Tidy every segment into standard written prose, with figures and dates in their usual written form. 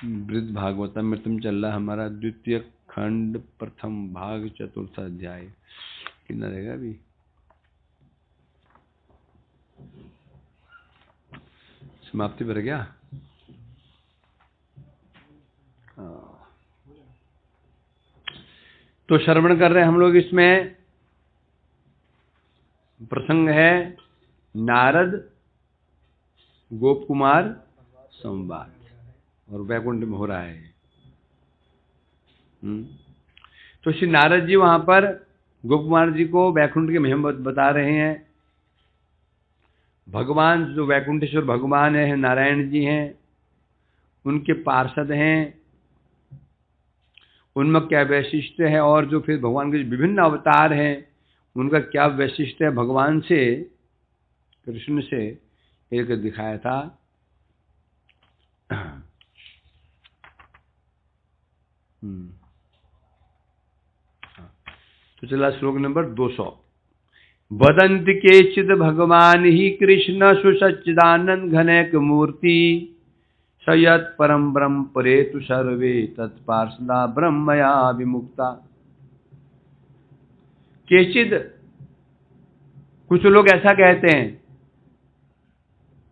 वृद्ध भागवतमृतम चल रहा हमारा द्वितीय खंड प्रथम भाग चतुर्थ अध्याय। कितना रहेगा अभी? समाप्ति पर गया। तो श्रवण कर रहे हैं हम लोग। इसमें प्रसंग है नारद गोप कुमार संवाद, और वैकुंठ में हो रहा है। तो श्री नारद जी वहां पर गोप कुमार जी को वैकुंठ के महिमा बता रहे हैं। भगवान जो वैकुंठेश्वर भगवान है, नारायण जी हैं, उनके पार्षद हैं, उनमें क्या वैशिष्ट है, और जो फिर भगवान के विभिन्न अवतार हैं उनका क्या वैशिष्ट है, भगवान से कृष्ण से एक दिखाया था। तो चला श्लोक नंबर 200। वदन्ति केचिद भगवान ही कृष्ण सुसच्चिदानंद घनैक मूर्ति सयत् परम ब्रह्म परेतु सर्वे तत्पार्षदा ब्रह्मया विमुक्ता। केचिद, कुछ लोग ऐसा कहते हैं।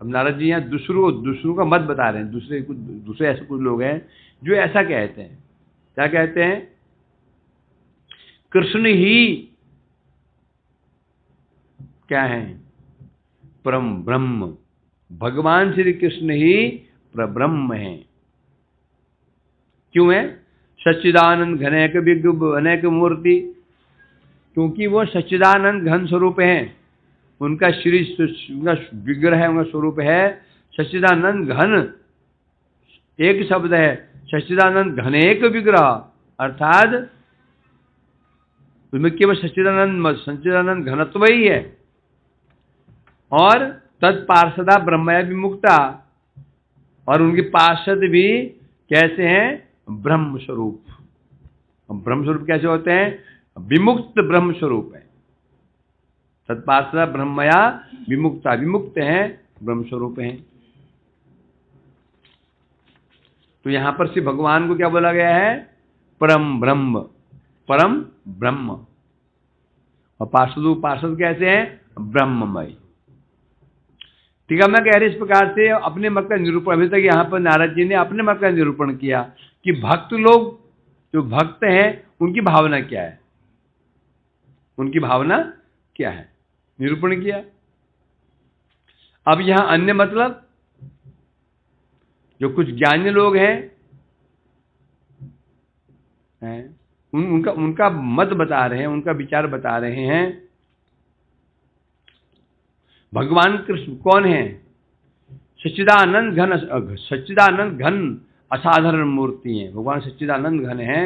अब नारद जी यहाँ दूसरों का मत बता रहे हैं। दूसरे ऐसे कुछ लोग हैं जो ऐसा कहते हैं। क्या कहते हैं? कृष्ण ही क्या है? परम ब्रह्म। भगवान श्री कृष्ण ही परब्रह्म है। क्यों है? सच्चिदानंद घनैक अनेक मूर्ति, क्योंकि वो सच्चिदानंद घन स्वरूप हैं। उनका श्री उनका विग्रह है, उनका स्वरूप है सच्चिदानंद घन। एक शब्द है सच्चिदानंद घनेक विग्रह, अर्थात उसमें केवल सच्चिदानंद घनत्व ही है। और तत्पार्षदा ब्रह्मया विमुक्ता, और उनके पार्षद भी कैसे हैं? ब्रह्म स्वरूप। ब्रह्म स्वरूप कैसे होते हैं? विमुक्त ब्रह्म स्वरूप है। तत्पार्षदा ब्रह्मया विमुक्ता, विमुक्त हैं, ब्रह्म स्वरूप हैं। तो यहां पर श्री भगवान को क्या बोला गया है? परम ब्रह्म, परम ब्रह्म। और पार्षद कैसे हैं? ब्रह्ममय। ठीक है, मैं कह रही इस प्रकार से अपने मत का निरूपण, अभी तक यहां पर नारद जी ने अपने मत का निरूपण किया कि भक्त लोग जो भक्त हैं उनकी भावना क्या है, उनकी भावना क्या है, निरूपण किया। अब यहां अन्य मतलब जो कुछ ज्ञानी लोग हैं उनका मत बता रहे हैं, उनका विचार बता रहे हैं। भगवान कृष्ण कौन है? सच्चिदानंद घन असाधारण मूर्ति है। भगवान सच्चिदानंद घन है।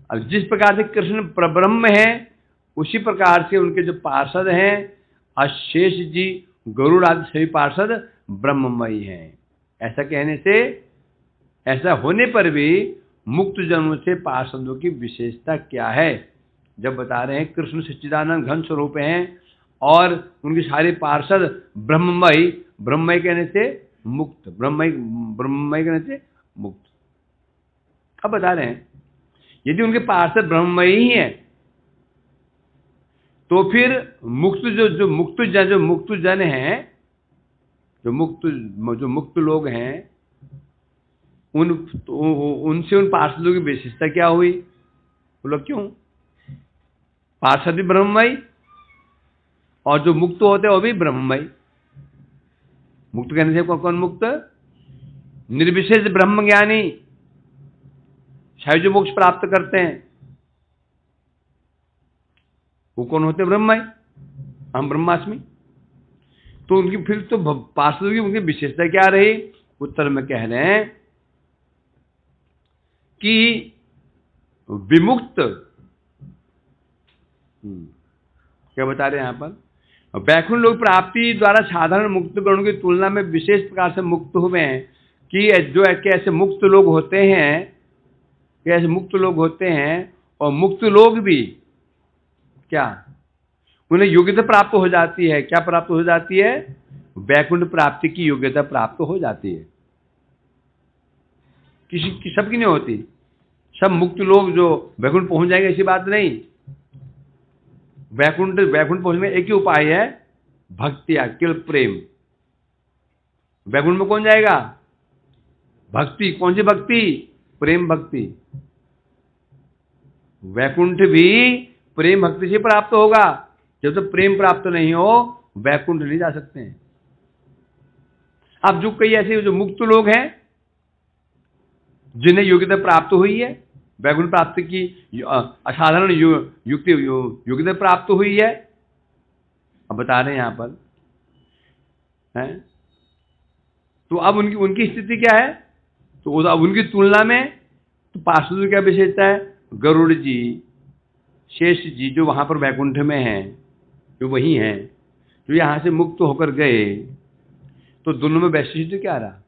अब जिस प्रकार से कृष्ण परब्रह्म है, उसी प्रकार से उनके जो पार्षद हैं अशेष जी, गरुड़ आदि सभी पार्षद ब्रह्ममयी हैं। ऐसा कहने से, ऐसा होने पर भी मुक्त जनों से पार्षदों की विशेषता क्या है, जब बता रहे हैं कृष्ण सच्चिदानंद घन स्वरूप हैं और उनके सारे पार्षद ब्रह्ममय। ब्रह्ममय कहने से मुक्त, ब्रह्ममय कहने से मुक्त। अब बता रहे हैं यदि उनके पार्षद ब्रह्ममय ही है तो फिर मुक्त जो मुक्त जन हैं, जो मुक्त लोग हैं, उनसे उन पार्षदों की विशेषता क्या हुई? बोलो क्यों? पार्षद भी ब्रह्ममय और जो मुक्त होते हैं वो भी ब्रह्ममय। मुक्त कहने से कौन मुक्त? निर्विशेष ब्रह्म ज्ञानी, शायद जो मोक्ष प्राप्त करते हैं वो कौन होते? ब्रह्ममय। हम ब्रह्मास्मि। तो उनकी फिर तो पार्षदों की उनकी विशेषता क्या रही? उत्तर में कह रहे हैं कि विमुक्त, क्या बता रहे हैं यहां पर? वैकुंठ लोक प्राप्ति द्वारा साधारण मुक्त गणों की तुलना में विशेष प्रकार से मुक्त हुए हैं। कि जो कैसे मुक्त लोग होते हैं, कैसे मुक्त लोग होते हैं, और मुक्त लोग भी क्या, उन्हें योग्यता प्राप्त हो जाती है। क्या प्राप्त हो जाती है? वैकुंठ प्राप्ति की योग्यता प्राप्त हो जाती है। किसी की, सबकी नहीं होती। सब मुक्त लोग जो वैकुंठ पहुंच जाएंगे ऐसी बात नहीं। वैकुंठ पहुंचने में एक ही उपाय है, भक्तिया, केवल प्रेम। वैकुंठ में कौन जाएगा? भक्ति। कौन सी भक्ति? प्रेम भक्ति। वैकुंठ भी प्रेम भक्ति से प्राप्त होगा। जब तक प्रेम प्राप्त नहीं हो वैकुंठ नहीं जा सकते हैं। अब जो कई ऐसे जो मुक्त लोग हैं जिन्हें योग्यता प्राप्त हुई है, वैकुंठ प्राप्ति की असाधारण योग्यता प्राप्त हुई है, अब बता रहे हैं यहां पर है। तो अब उनकी स्थिति क्या है? तो अब उनकी तुलना में तो पार्षदों की क्या विशेषता है? गरुड़ जी, शेष जी जो वहां पर वैकुंठ में हैं, जो वही हैं, जो यहां से मुक्त होकर गए, तो दोनों में वैशिष्ट्य क्या रहा?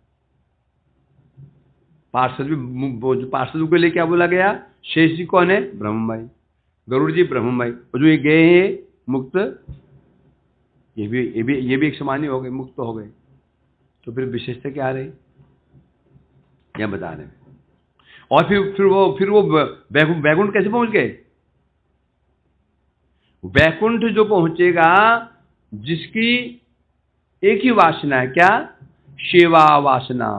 पार्षदों के लिए क्या बोला गया? शेष जी कौन है? ब्रह्ममय। गरुड़ जी ब्रह्ममय। और जो ये गए हैं मुक्त, ये भी एक समान ही हो गए, मुक्त हो गए। तो फिर विशेषता क्या रही? क्या बता रहे हैं। और फिर वो वैकुंठ कैसे पहुंच गए? वैकुंठ जो पहुंचेगा जिसकी एक ही वासना है, क्या? सेवा वासना,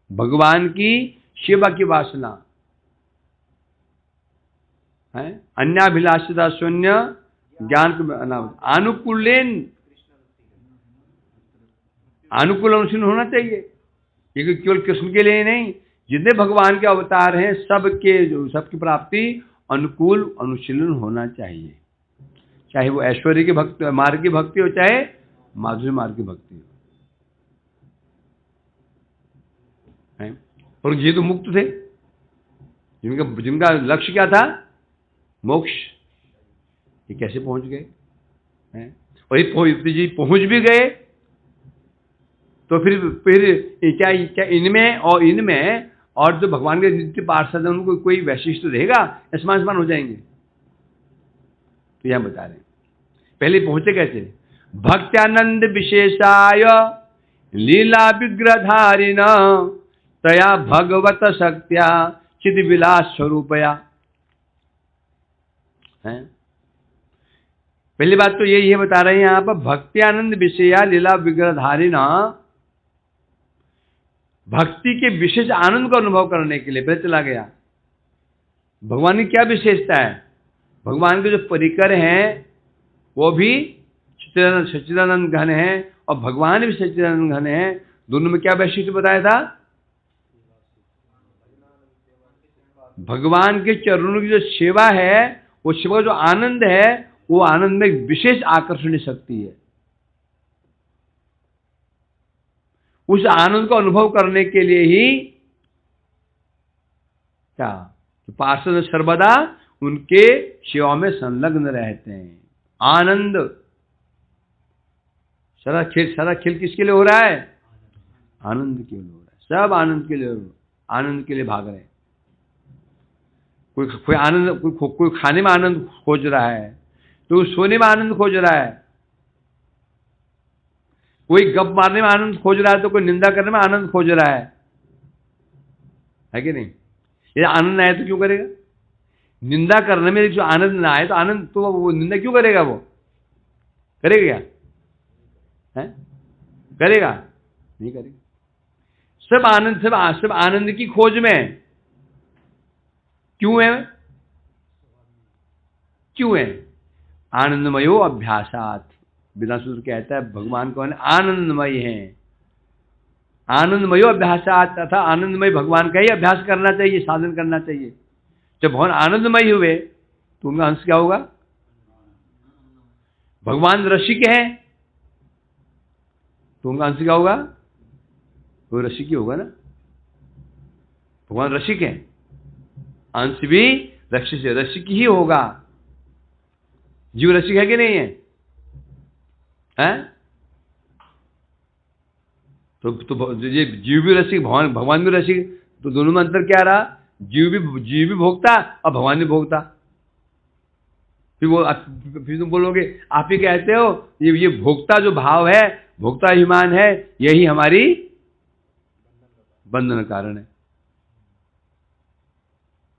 भगवान की सेवा की वासना है। अन्याभिलाषिता शून्य ज्ञान अनुकूल अनुशीलन होना चाहिए। ये केवल कृष्ण के लिए नहीं, जितने भगवान के अवतार हैं सबकी प्राप्ति अनुकूल अनुशीलन होना चाहिए। चाहे वो ऐश्वर्य की भक्ति, मार्ग की भक्ति हो, चाहे माधुर्य मार्ग की भक्ति हो। और ये तो मुक्त थे, जिनका लक्ष्य क्या था? मोक्ष। ये कैसे पहुंच गए हैं? और ये पहुंच भी गए तो फिर क्या इनमें और जो भगवान के नित्य पार्षद हैं उनको कोई वैशिष्ट्य रहेगा? समान हो जाएंगे। तो यहां बता रहे हैं पहले पहुंचे कैसे? भक्त्यानंद विशेषाय लीला विग्रहधारिण तया भगवत शक्त्या चिद विलास स्वरूपया। पहली बात तो यही है, बता रहे हैं यहां पर, भक्त्यानंद विषया लीला विग्रहधारिण, भक्ति के विशेष आनंद को अनुभव करने के लिए पहले चला गया। भगवान की क्या विशेषता है? भगवान के जो परिकर हैं वो भी सच्चिदानंद घन है और भगवान भी सच्चिदानंद घन है। दोनों में क्या वैशिष्ट्य बताया था? भगवान के चरणों की जो सेवा है, वो सेवा का जो आनंद है, वो आनंद में विशेष आकर्षणीय शक्ति है। उस आनंद को अनुभव करने के लिए ही क्या पार्षद सर्वदा उनके सेवा में संलग्न रहते हैं। आनंद, सारा खेल किसके लिए हो रहा है? आनंद के लिए हो रहा है। सब आनंद के लिए भाग रहे हैं। कोई आनंद, कोई खाने में आनंद खोज रहा है, तो सोने में आनंद खोज रहा है, कोई गप मारने में आनंद खोज रहा है, तो कोई निंदा करने में आनंद खोज रहा है कि नहीं? ये आनंद आए तो क्यों करेगा? निंदा करने में जो आनंद ना आए तो आनंद, तो वो निंदा क्यों करेगा? वो करेगा क्या? है? करेगा? नहीं करेगा। सब आनंद की खोज में क्यों है? आनंदमयो अभ्यासात। विद्यासूत्र कहता है भगवान कौन है? आनंदमय है। आनंदमयो अभ्यासात, तथा आनंदमय भगवान का ही अभ्यास करना चाहिए, साधन करना चाहिए। जब भगवान आनंदमय हुए तो उनका अंश क्या होगा? भगवान रसिक है तो उनका अंश क्या होगा? वो रसिक ही होगा ना। भगवान रसिक है, अंश भी रसिक ही होगा। जीव रसिक है कि नहीं है? तो ये जीव भी रसिक, भगवान भी रसिक, तो दोनों में अंतर क्या रहा? जीव भी भोगता और भगवान भी भोगता। फिर तुम बोलोगे, आप ही कहते हो ये भोक्ता जो भाव है, भोक्ता अभिमान है, यही हमारी बंधन कारण है।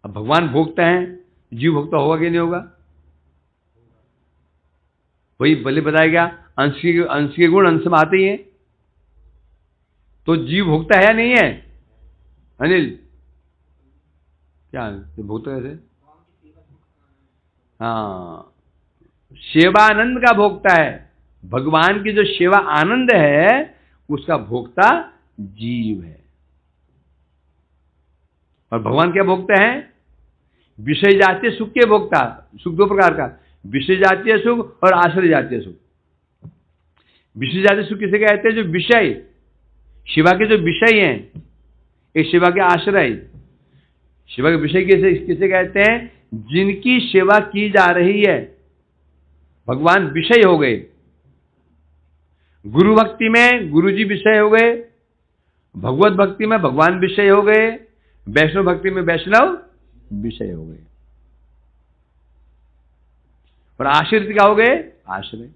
अब भगवान भोगता है, जीव भोगता होगा कि नहीं होगा? वही भले बताया गया, अंश के गुण अंश में आते ही हैं। तो जीव भोगता है या नहीं है? अनिल क्या भोगता कैसे? हाँ, सेवानंद का भोगता है। भगवान की जो सेवा आनंद है उसका भोक्ता जीव है। और भगवान क्या भोगते हैं? विषय जातीय सुख के भोक्ता। सुख दो प्रकार का, विषय जातीय सुख और आश्रय जातीय सुख। विषय जातीय सुख किसे कहते हैं? जो विषय, शिवा के जो विषय हैं, एक शिवा के आश्रय। शिवा के विषय किसे कहते हैं? जिनकी सेवा की जा रही है, भगवान विषय हो गए। गुरु भक्ति में गुरु जी विषय हो गए, भगवत भक्ति में भगवान विषय हो गए, वैष्णव भक्ति में वैष्णव विषय हो गए। और आश्रित क्या हो गए? आश्रय।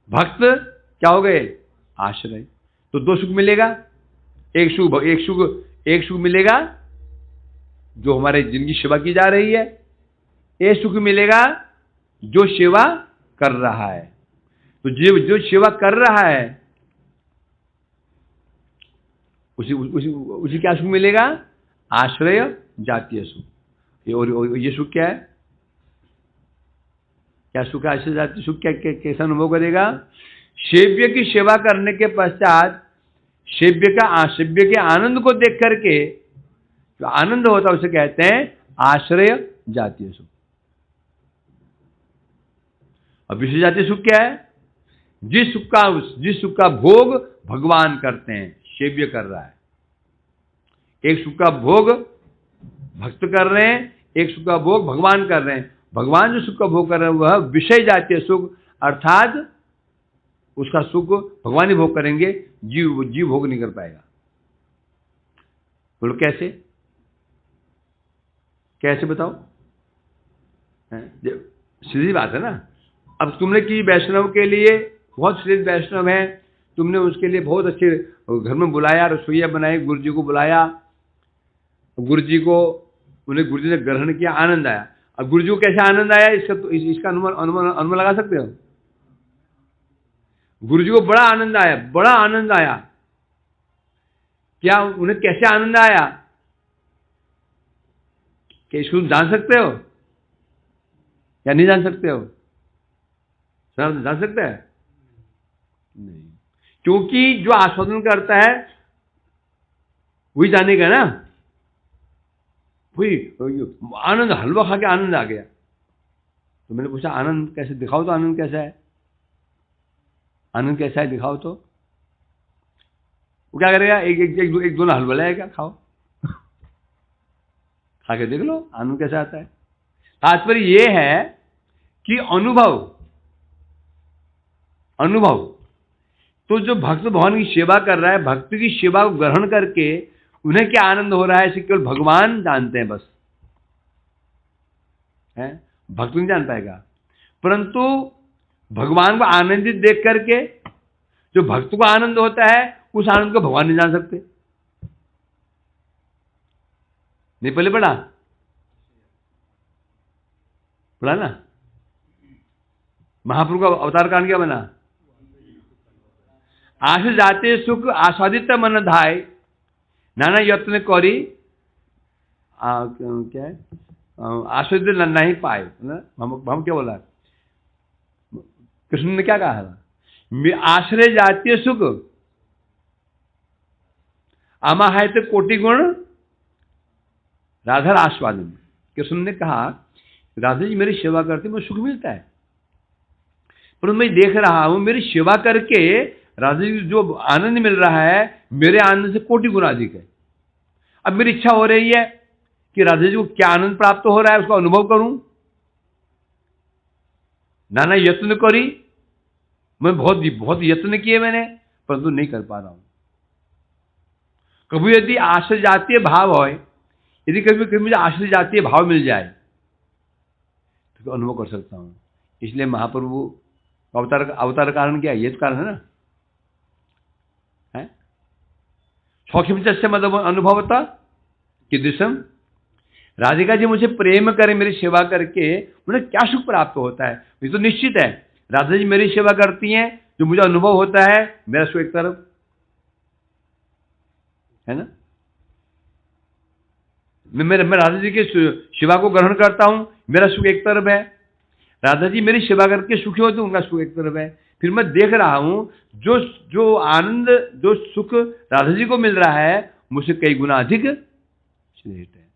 भक्त क्या हो गए? आश्रय। तो दो सुख मिलेगा। एक सुख मिलेगा जो हमारे जिनकी सेवा की जा रही है, एक सुख मिलेगा जो सेवा कर रहा है। तो जो सेवा कर रहा है उसी क्या सुख मिलेगा? आश्रय जातीय सुख। और ये सुख क्या है? क्या सुख है? आश्रय जातीय सुख क्या कैसा अनुभव करेगा? सेव्य की सेवा करने के पश्चात सेव्य के आनंद को देख करके जो आनंद होता है उसे कहते हैं आश्रय जातीय सुख। अब विषय जातीय सुख क्या है? जिस सुख का भोग भगवान करते हैं, सेव्य कर रहा है। एक सुख का भोग भक्त कर रहे हैं, एक सुख का भोग भगवान कर रहे हैं। भगवान जो सुख का भोग कर रहे हैं वह विषय जातीय सुख, अर्थात उसका सुख भगवान ही भोग करेंगे, जीव भोग नहीं कर पाएगा। बोलो कैसे? कैसे बताओ? सीधी बात है ना। अब तुमने की वैष्णव के लिए, बहुत श्रेष्ठ वैष्णव है, तुमने उसके लिए बहुत अच्छे घर में बुलाया, रसोईया बनाई, गुरु जी को बुलाया, गुरु जी को उन्हें गुरु जी ने ग्रहण किया, आनंद आया। अब गुरु जी को कैसे आनंद आया इसका अनुमान लगा सकते हो? गुरु जी को बड़ा आनंद आया। क्या उन्हें कैसे आनंद आया? क्या इसको जान सकते हो या नहीं जान सकते हो? सर जान सकते हैं? नहीं, क्योंकि जो आस्वादन करता है वही जानेगा ना। वही आनंद, हलवा खा के आनंद आ गया। तो मैंने पूछा आनंद कैसे, दिखाओ तो आनंद कैसा है? आनंद कैसा है दिखाओ तो। वो क्या करेगा? एक दोनों हलवा लाएगा, खाओ, खा के देख लो आनंद कैसा आता है। तात्पर्य ये है कि अनुभव तो जो भक्त भगवान की सेवा कर रहा है, भक्त की सेवा को ग्रहण करके उन्हें क्या आनंद हो रहा है इसे केवल भगवान जानते हैं बस, है भक्त नहीं जान पाएगा। परंतु भगवान को आनंदित देख करके जो भक्त को आनंद होता है उस आनंद को भगवान नहीं जान सकते। नहीं पहले पढ़ा ना, महाप्रभु का अवतार कांड क्या बना? आश जाते सुख आस्वादित मन धाय, नाना यत्न कौरी क्या है, आस्वादित नहीं पाए। हम क्या बोला? कृष्ण ने क्या कहा? आश्रय जातीय सुख अमाहत कोटि गुण राधा आस्वादन। कृष्ण ने कहा राधा जी मेरी सेवा करते मुझे सुख मिलता है, पर मैं देख रहा हूं मेरी सेवा करके राधा जी जो आनंद मिल रहा है मेरे आनंद से कोटि गुना अधिक है। अब मेरी इच्छा हो रही है कि राधा जी को क्या आनंद प्राप्त हो रहा है उसका अनुभव करूं। नाना यत्न करी, मैं बहुत यत्न किए मैंने, परंतु नहीं कर पा रहा हूं। कभी यदि आश्रय जातीय भाव हो, यदि कभी मुझे आश्रय जातीय भाव मिल जाए तो अनुभव कर सकता हूं। इसलिए महाप्रभु अवतार कारण क्या है? ये तो कारण है ना, सौखिम से मतलब अनुभवता कीदृशम राधिका जी मुझे प्रेम करें, मेरी सेवा करके उन्हें क्या सुख प्राप्त होता है, ये तो निश्चित है। राधा जी मेरी सेवा करती हैं, जो मुझे अनुभव होता है, मेरा सुख एक तरफ है ना। मैं राधा जी की सेवा को ग्रहण करता हूं, मेरा सुख एक तरफ है। राधा जी मेरी सेवा करके सुखी होते, उनका सुख एक तरफ है। फिर मैं देख रहा हूं जो आनंद, जो सुख राधा जी को मिल रहा है, मुझसे कई गुना अधिक श्रेष्ठ है।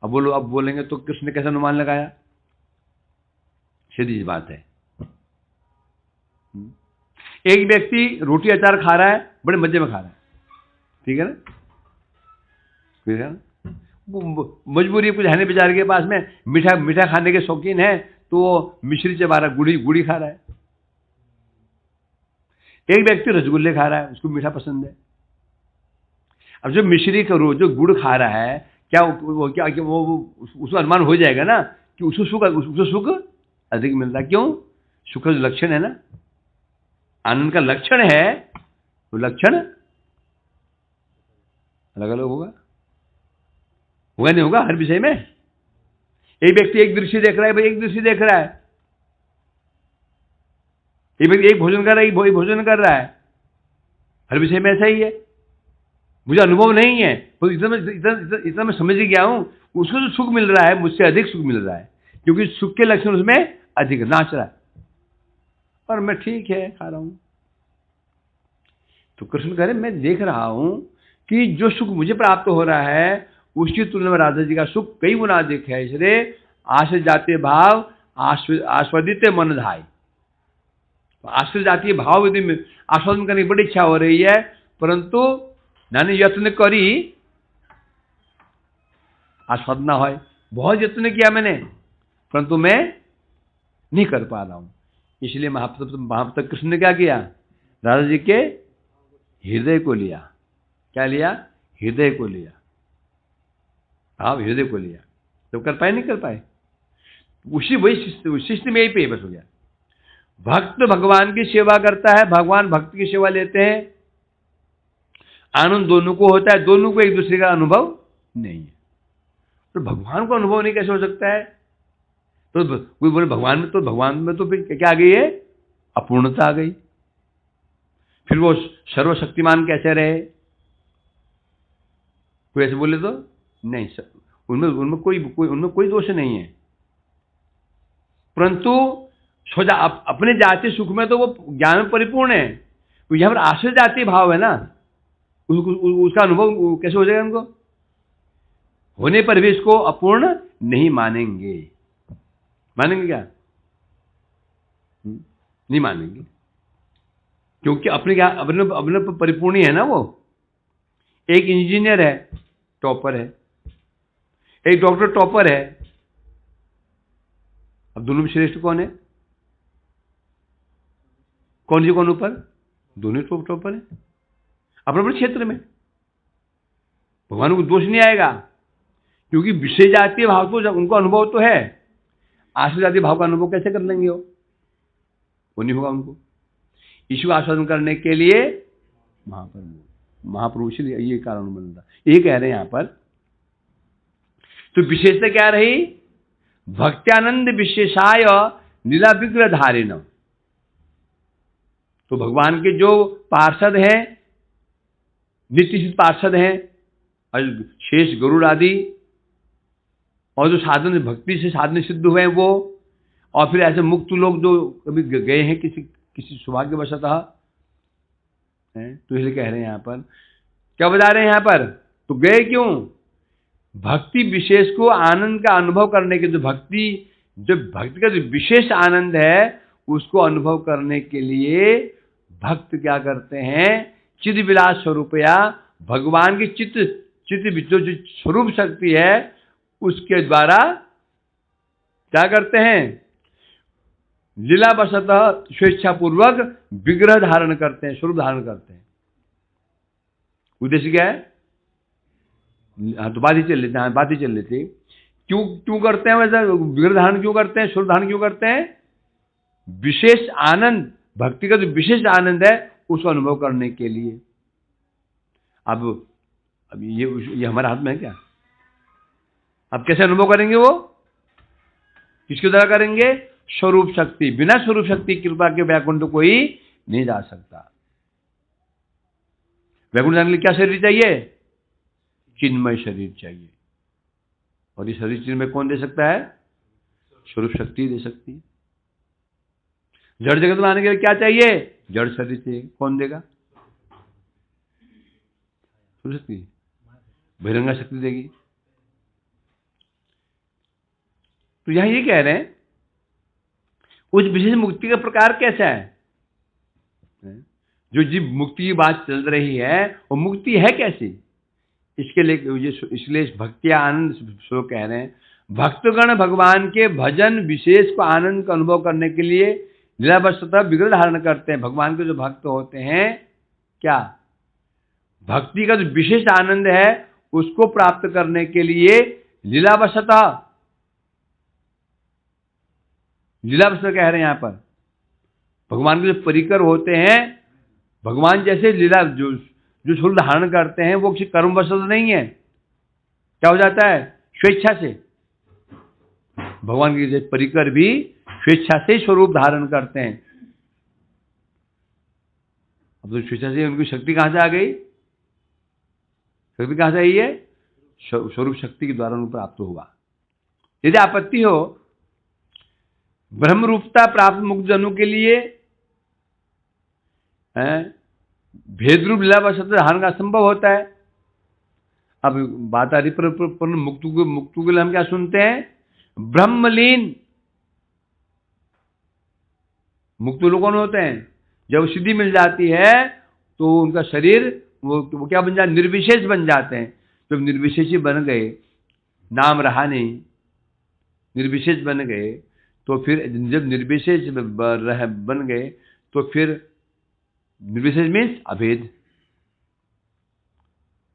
अब बोलेंगे तो कृष्ण ने कैसा अनुमान लगाया? सीधी सी बात है। एक व्यक्ति रोटी अचार खा रहा है, बड़े मजे में खा रहा है, ठीक है ना, ठीक है ना। मजबूरी कुछ है नहीं बेचारे के पास में, मीठा खाने के शौकीन है, तो वो मिश्री चबा रहा, गुड़ी खा रहा है। एक व्यक्ति रसगुल्ले खा रहा है, उसको मीठा पसंद है। अब जो मिश्री का जो गुड़ खा रहा है, क्या वो उसको अनुमान हो जाएगा ना कि उसको सुख अधिक मिल रहा है। क्यों? सुख का जो लक्षण है ना, आनंद का लक्षण है, वो लक्षण अलग अलग होगा नहीं होगा हर विषय में। एक व्यक्ति एक दृश्य देख रहा है, भाई एक दृश्य देख रहा है। एक व्यक्ति एक भोजन कर रहा है, एक भोजन कर रहा है, हर विषय में ऐसा ही है। मुझे अनुभव नहीं है, तो इतना मैं समझ गया हूं, उसको जो सुख मिल रहा है मुझसे अधिक सुख मिल रहा है, क्योंकि सुख के लक्षण उसमें अधिक नाच रहा है, और मैं ठीक है खा रहा हूं। तो कृष्ण कह रहे मैं देख रहा हूं कि जो सुख मुझे प्राप्त हो रहा है उसकी तुलना में राधा जी का सुख कई गुना अधिक है। इसलिए आश्रय जातीय भाव आस्वादित मन धाय। आश्रय जातीय भाव यदि आस्वादन करने की बड़ी इच्छा हो रही है, परंतु मैंने यत्न करी आस्वादन ना हो, बहुत यत्न किया मैंने, परंतु मैं नहीं कर पा रहा हूं। इसलिए महाप्रभु कृष्ण ने क्या किया? राधा जी के हृदय को लिया। क्या लिया? हृदय को लिया, भाव हृदय को लिया। तो कर पाए नहीं कर पाए, वही शिष्य में यही पे बस हो गया। भक्त भगवान की सेवा करता है, भगवान भक्त की सेवा लेते हैं, आनंद दोनों को होता है, दोनों को एक दूसरे का अनुभव नहीं है। तो भगवान को अनुभव नहीं कैसे हो सकता है? तो कोई बोले भगवान में तो फिर क्या आ गई है? अपूर्णता आ गई। फिर वो सर्वशक्तिमान कैसे रहे? कोई ऐसे बोले तो नहीं, उनमें कोई दोष नहीं है, परंतु अपने जाति सुख में तो वो ज्ञान में परिपूर्ण है। तो यहां पर आश्रय जाति भाव है ना, उसका अनुभव कैसे हो जाएगा? उनको होने पर भी इसको अपूर्ण नहीं मानेंगे। मानेंगे क्या? नहीं मानेंगे, क्योंकि अपने परिपूर्ण ही है ना वो। एक इंजीनियर है, टॉपर है, एक डॉक्टर टॉपर है। अब दोनों में श्रेष्ठ कौन है? कौन जी कौन ऊपर? दोनों टॉपर है अपने अपने क्षेत्र में। भगवान को दोष नहीं आएगा, क्योंकि विषय जातीय भाव तो उनको अनुभव तो है, आश्रय जातीय भाव का अनुभव कैसे कर लेंगे? वो नहीं होगा उनको। ईश्वर आस्वादन करने के लिए महाप्रभु इसलिए ये कारण बनता, ये कह रहे हैं यहां पर। तो विशेषता क्या रही? भक्त्यानंद विशेषाय लीला विग्रह धारिण। तो भगवान के जो पार्षद हैं, नित्य पार्षद हैं, शेष गरुड़ आदि, और जो साधन भक्ति से साधन सिद्ध हुए वो, और फिर ऐसे मुक्त लोग जो कभी गए हैं किसी सौभाग्यवशतः, तो इसलिए कह रहे हैं यहां पर, क्या बता रहे हैं यहां पर? तो गए क्यों? भक्ति विशेष को आनंद का अनुभव करने के, जो भक्ति का जो विशेष आनंद है उसको अनुभव करने के लिए भक्त क्या करते हैं? चिद विलास स्वरूपया, भगवान की चित्त जो स्वरूप शक्ति है उसके द्वारा क्या करते हैं? लीलावशतः स्वेच्छापूर्वक विग्रह धारण करते हैं, स्वरूप धारण करते हैं। उद्देश्य क्या है? हाँ, तो बात ही चल लेती। क्यों करते हैं वैसा? विग्रह धारण क्यों करते हैं, स्वरूप धारण क्यों करते हैं? विशेष आनंद, भक्ति का जो विशेष आनंद है उसको अनुभव करने के लिए। अब ये हमारे हाथ में है क्या? अब कैसे अनुभव करेंगे वो? किसके द्वारा करेंगे? स्वरूप शक्ति। बिना स्वरूप शक्ति कृपा के वैकुंठ कोई नहीं जा सकता। वैकुंठ जाने के लिए क्या शरीर चाहिए? चिन्मय शरीर चाहिए। और ये शरीर चिन्मय कौन दे सकता है? स्वरूप शक्ति दे सकती है। जड़ जगत में आने के लिए क्या चाहिए? जड़ शरीर चाहिए। कौन देगा? स्वरूप शक्ति, बहिरंगा शक्ति देगी। तो यहां ये कह रहे हैं उस विशेष मुक्ति का प्रकार कैसा है? जो जीव मुक्ति की बात चल रही है वो मुक्ति है कैसी? इसके लिए इसलिए भक्ति आनंद श्लोक कह रहे हैं, भक्तगण भगवान के भजन विशेष को आनंद का अनुभव करने के लिए लीलावशतः विग्रह धारण करते हैं। भगवान के जो भक्त होते हैं, क्या भक्ति का जो विशेष आनंद है उसको प्राप्त करने के लिए लीलावशतः, लीलावशतः कह रहे हैं यहां पर, भगवान के जो परिकर होते हैं, भगवान जैसे लीला जो स्वरूप धारण करते हैं वो किसी कर्मवशत नहीं है। क्या हो जाता है? स्वेच्छा से। भगवान के जैसे परिकर भी स्वेच्छा से स्वरूप धारण करते हैं। अब तो स्वेच्छा से उनकी शक्ति कहां से आ गई? शक्ति कहां से आई है? स्वरूप शक्ति के द्वारा उनको प्राप्त हुआ। यदि आपत्ति हो, ब्रह्म रूपता प्राप्त मुक्त जनों के लिए भेद रूप लीलावशतः धारण का असंभव होता है। अब बात आ रही पर मुक्तों के लिए हम क्या सुनते हैं? ब्रह्मलीन। मुक्त लोग कौन होते हैं? जब सिद्धि मिल जाती है तो उनका शरीर वो क्या बन जाते? निर्विशेष बन जाते हैं। जब निर्विशेष ही बन गए, नाम रहा नहीं, निर्विशेष बन गए, तो फिर जब निर्विशेष बन गए तो फिर निर्विशेष मीन्स अभेद।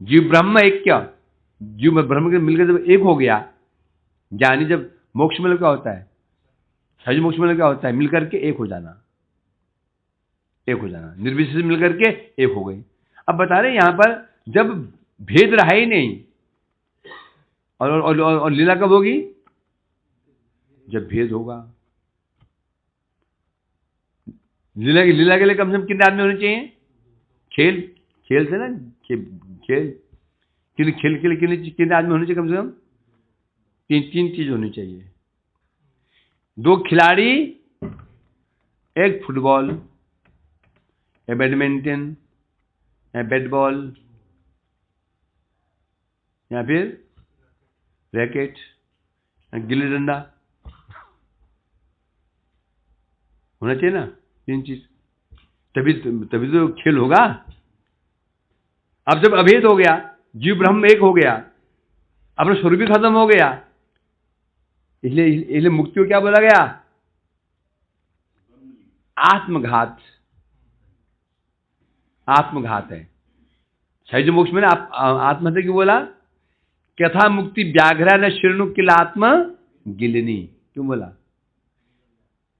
जीव ब्रह्म एक, क्या जीव में ब्रह्म के मिलकर जब एक हो गया, ज्ञानी जब मोक्ष मिल क्या होता है? सहज मोक्ष मिल क्या होता है? मिलकर के एक हो जाना, एक हो जाना। निर्विशेष मिलकर के एक हो गई। अब बता रहे यहां पर जब भेद रहा ही नहीं, और लीला कब होगी? जब भेद होगा। लीला के लिए कम से कम कितने आदमी होने चाहिए? खेल से ना, खेल के लिए कितने आदमी होने चाहिए? कम से कम तीन चीज होनी चाहिए। 2 खिलाड़ी, एक फुटबॉल या बैडमिंटन या बैट बॉल या फिर रैकेट या गिल्ली डंडा होना चाहिए ना, 3 चीज। तभी तो खेल होगा। अब जब अभेद हो गया, जीव ब्रह्म एक हो गया, अपना स्वरूप भी खत्म हो गया, इसलिए मुक्ति को क्या बोला गया? आत्मघात। आत्मघात है। सहज मोक्ष में ना आत्महत्या क्यों बोला? कथा मुक्ति व्याघ्रा न शीर्णु किल आत्म गिलनी, क्यों बोला?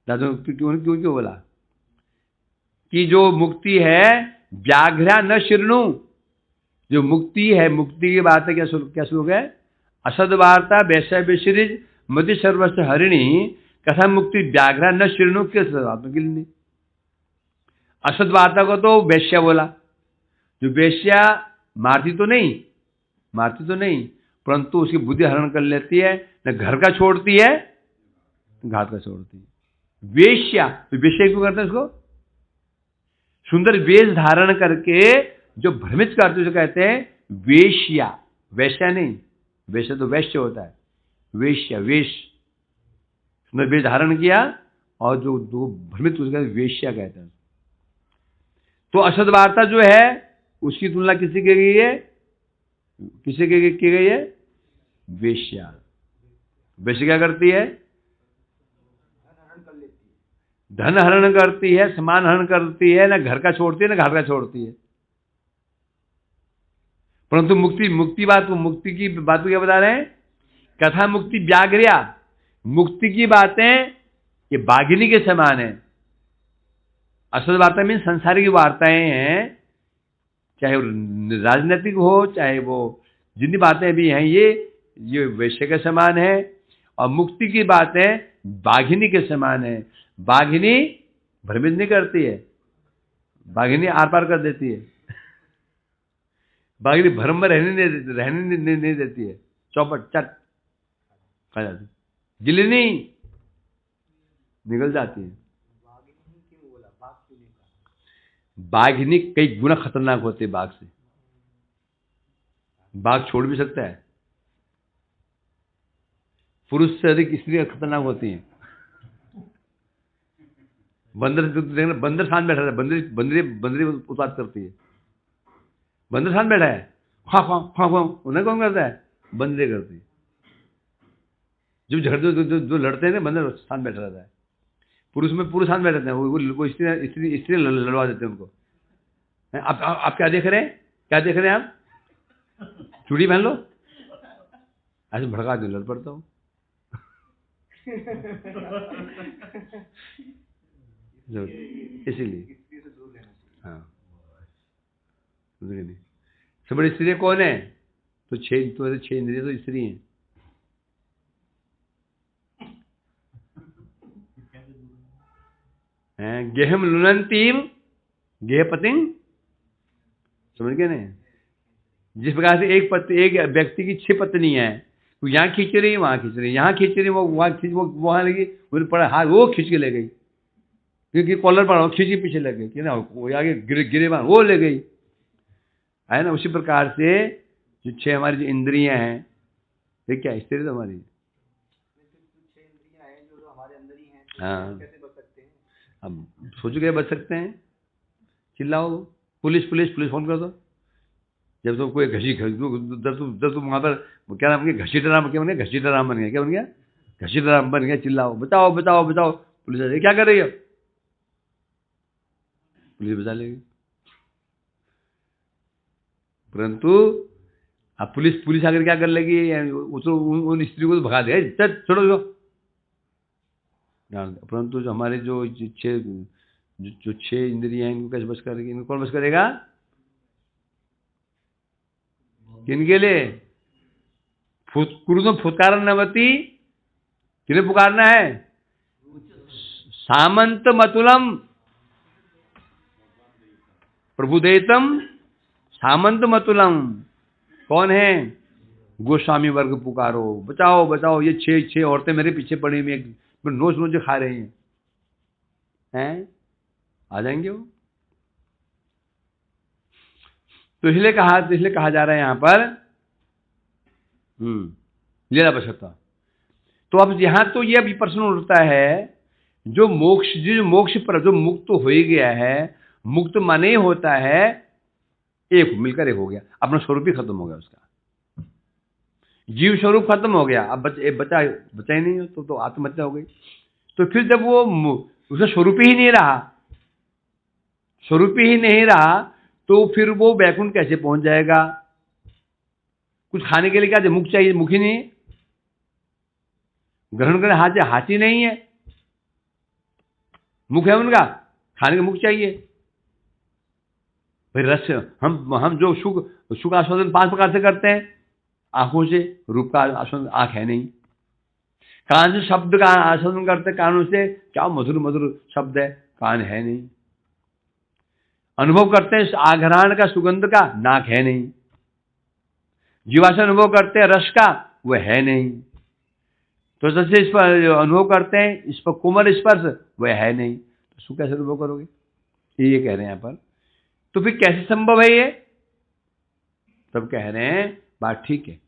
क्यों बोला कि जो मुक्ति है व्याघ्रा न शीर्णु, जो मुक्ति है, मुक्ति की बात है, क्या श्लोक है? असद वार्ता वैश्य विशरिज मति सर्वस्व हरिणी कथा मुक्ति व्याघ्रा न शीर्णु किस आत्मगिलनी। असद वार्ता को तो वैश्या बोला। जो वैश्या मारती तो नहीं, परंतु उसकी बुद्धि हरण कर लेती है, न घर का छोड़ती है न घाट का छोड़ती है। वेश्या, तो वेश्या क्यों करते हैं उसको? सुंदर वेश धारण करके जो भ्रमित करते उसे कहते हैं वेश्या। वैश्या नहीं, वैश्या तो वैश्य होता है। वेश्या, वेश, सुंदर वेश धारण किया और जो भ्रमित उसे कहते वेश्या कहते हैं। तो असद वार्ता जो है उसकी तुलना किसी की गई है? किसे की गई है? वेश्या। वेश्या क्या करती है? धन हरण करती है, सामान हरण करती है, ना घर का छोड़ती है ना घाट का छोड़ती है। परंतु मुक्ति की बात को क्या बता रहे हैं? कथा मुक्ति व्याघ्र्या, मुक्ति की बातें ये बाघिनी के समान है। असल वार्ता में संसारिक वार्ताएं हैं, चाहे वो राजनीतिक हो, चाहे वो जितनी बातें भी हैं, ये ये वैश्य के समान है, और मुक्ति की बात है बाघिनी के समान है। बाघिनी भ्रमित नहीं करती है, बाघिनी आर पार कर देती है। बाघिनी भ्रम में रहने नहीं देती है, चौपट चट खा जाती, गिलनी निकल जाती है। बाघिनी कई गुना खतरनाक होते हैं बाघ से। बाघ छोड़ भी सकता है, पुरुष से अधिक स्त्रियां खतरनाक होती हैं। बंदर देखना, बंदर शांत बैठा है, बंदरी उत्पात करती है। बंदर शांत बैठा है, खा खा खा खा, उन्हें कौन करता है? बंदरी करती है। जब झगड़ते जो लड़ते हैं ना, बंदर शांत बैठा रहता है। पुरुष में पुरुष शांत बैठे रहते हैं, वो स्त्री लड़वा देते हैं उनको। आप क्या देख रहे हैं, क्या देख रहे हैं आप? चूड़ी पहन लो, ऐसे भड़का दो, लड़ पड़ता हूँ। इसीलिए हाँ, सबसे बड़ी स्त्री कौन है? तो 6 इंद्रिय तो स्त्री हैं। गेहम लुनंतीम गेहपतिंग, समझ गए नहीं? जिस प्रकार से एक व्यक्ति की 6 पत्नी है, वो यहाँ खींच रही, वहां खींच रही, यहाँ खींच रही, वो वहां लगी, वो पड़ा हाथ, वो खींच के ले गई, क्योंकि कॉलर पर खींच के पीछे लग गई कि ना, वो आगे गिरे वो ले गई, है ना। उसी प्रकार से जो 6 हमारी जो इंद्रियां हैं, ये क्या स्त्री तो हमारी, हाँ। अब सोचो क्या बच सकते हैं? चिल्लाओ, पुलिस पुलिस पुलिस फोन कर दो। जब तुम कोई जब तुम वहां पर क्या नाम, घसीटाराम क्या बन गया? घसीटाराम बन गया, क्या बन गया? घसीटाराम बन गया। चिल्लाओ, बचाओ बचाओ बचाओ। पुलिस आ जाएगी, क्या कर रही हो? पुलिस बचा लेगी। परंतु अब पुलिस आकर क्या कर लेगी? उन स्त्री को तो भगा दे, चल छोड़ो जो। परंतु जो हमारे जो 6 इंद्रियां हैं, इनको कैसे बच करेगी? इनको कौन बच करेगा? किनके लिए? क्रुद्धम फुत्कारन नवती, किन्हें पुकारना है? सामंत मतुलम प्रभुदेतम सामंत मतुलम। कौन है? गोस्वामी वर्ग पुकारो, बचाओ बचाओ, ये 6 औरतें मेरे पीछे पड़ी हुई, नोच नोच खा रही हैं। आ जाएंगे वो। तो इसलिए कहा जा रहा है यहां पर लीला बशता। तो अब यहां तो ये अभी प्रश्न उठता है, जो मोक्ष पर जो मुक्त हो ही गया है, मुक्त माने होता है एक मिलकर एक हो गया, अपना स्वरूप ही खत्म हो गया, उसका जीव स्वरूप खत्म हो गया। अब बचा ही नहीं हो, तो आत्महत्या हो गई। तो फिर जब वो उसका स्वरूप ही नहीं रहा, तो फिर वो वैकुंठ कैसे पहुंच जाएगा? कुछ खाने के लिए क्या मुख चाहिए? मुख ही नहीं, ग्रहण करने हाथ ही नहीं है, मुख है उनका, खाने का मुख चाहिए। भाई रस, हम जो सुख आस्वादन 5 प्रकार से करते हैं, आंखों से रूप का आस्वादन, आंख है नहीं। कान से शब्द का आस्वादन करते हैं, कानों से क्या मधुर मधुर शब्द है, कान है नहीं। अनुभव करते हैं आघ्राण का, सुगंध का, नाक है नहीं। जीवा से अनुभव करते हैं रस का, वह है नहीं। तो जैसे इस पर अनुभव करते हैं, इस पर कोमल स्पर्श, वह है नहीं, तो सुख कैसे अनुभव करोगे? ये कह रहे हैं यहाँ पर। तो फिर कैसे संभव है ये? तब कह रहे हैं बात ठीक है,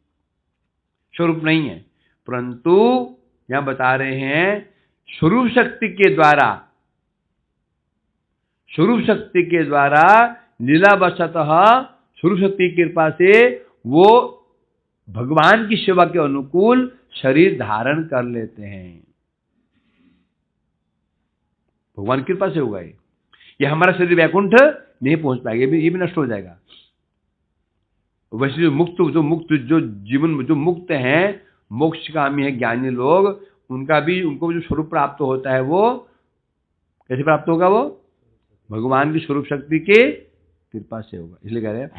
स्वरूप नहीं है, परंतु यहां बता रहे हैं स्वरूप शक्ति के द्वारा लीलावशतः स्वरूप शक्ति की कृपा से वो भगवान की सेवा के अनुकूल शरीर धारण कर लेते हैं। भगवान की कृपा से होगा ये हमारा शरीर वैकुंठ नहीं पहुंच पाएगा, ये भी नष्ट हो जाएगा। वैसे जो मुक्त हैं, मोक्षकामी है ज्ञानी लोग, उनको भी जो स्वरूप प्राप्त होता है, वो कैसे प्राप्त होगा? वो भगवान की स्वरूप शक्ति के कृपा से होगा। इसलिए कह रहे हैं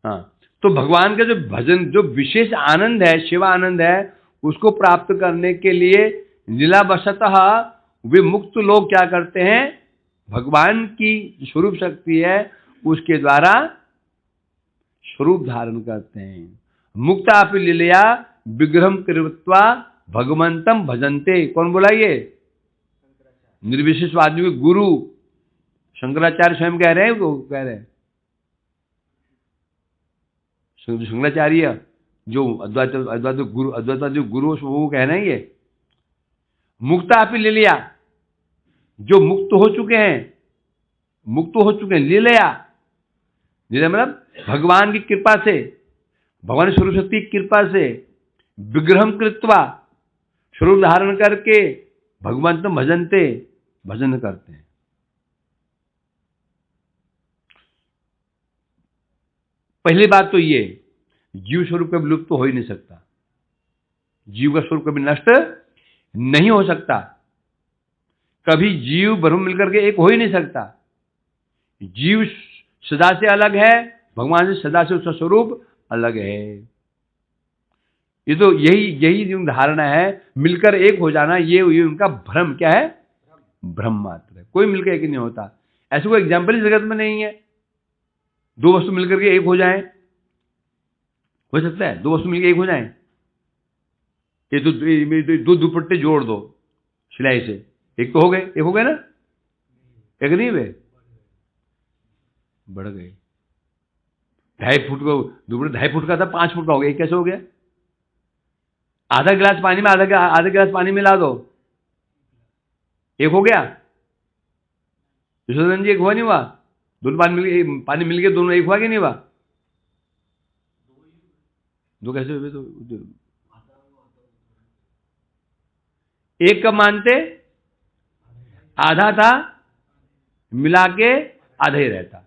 हाँ। तो भगवान का जो भजन, जो विशेष आनंद है, शिव आनंद है, उसको प्राप्त करने के लिए लीलावशतः वे मुक्त लोग क्या करते हैं, भगवान की स्वरूप शक्ति है उसके द्वारा स्वरूप धारण करते हैं। मुक्तापि लीलया विग्रहम कृत्वा भगवंतम भजन्ते। कौन बोला ये? निर्विशेषवादी के गुरु शंकराचार्य स्वयं कह रहे हैं, वो कह रहे हैं। शंकराचार्य जो अद्वैत गुरु वो कह रहे हैं ये मुक्तापि लीलया, जो मुक्त हो चुके हैं, लीलया, लीला मतलब भगवान की कृपा से, भगवान स्वरूप शक्ति की कृपा से, विग्रहम कृत्वा, स्वरूप धारण करके, भगवंत भजनते, भजन करते हैं। पहली बात तो ये, जीव स्वरूप कभी लुप्त तो हो ही नहीं सकता, जीव का स्वरूप कभी नष्ट नहीं हो सकता, कभी जीव ब्रह्म मिलकर के एक हो ही नहीं सकता। जीव सदा से अलग है, भगवान से सदा से उसका स्वरूप अलग है। ये तो यही जो धारणा है, मिलकर एक हो जाना, ये उनका भ्रम क्या है? भ्रम मात्र है। कोई मिलकर एक नहीं होता। ऐसे कोई एग्जाम्पल इस जगत में नहीं है। दो वस्तु मिलकर के एक हो जाए, हो सकता है? दो वस्तु मिलकर एक हो जाए? ये तो दो दुपट्टे जोड़ दो सिलाई से, एक तो हो गए, एक हो गए ना? एक नहीं हुए, बढ़ गए। 2.5 फुट का दुपट्टा 2.5 फुट का था, 5 फुट का हो गया। कैसे हो गया? आधा गिलास पानी में आधा गिलास पानी मिला दो, एक हो गया। विश्वनाथ जी एक हुआ नहीं हुआ? दोनों पानी मिल गए, दोनों एक हुआ कि नहीं हुआ? दो कैसे हुए? तो एक कब मानते? आधा था, मिला के आधा ही रहता।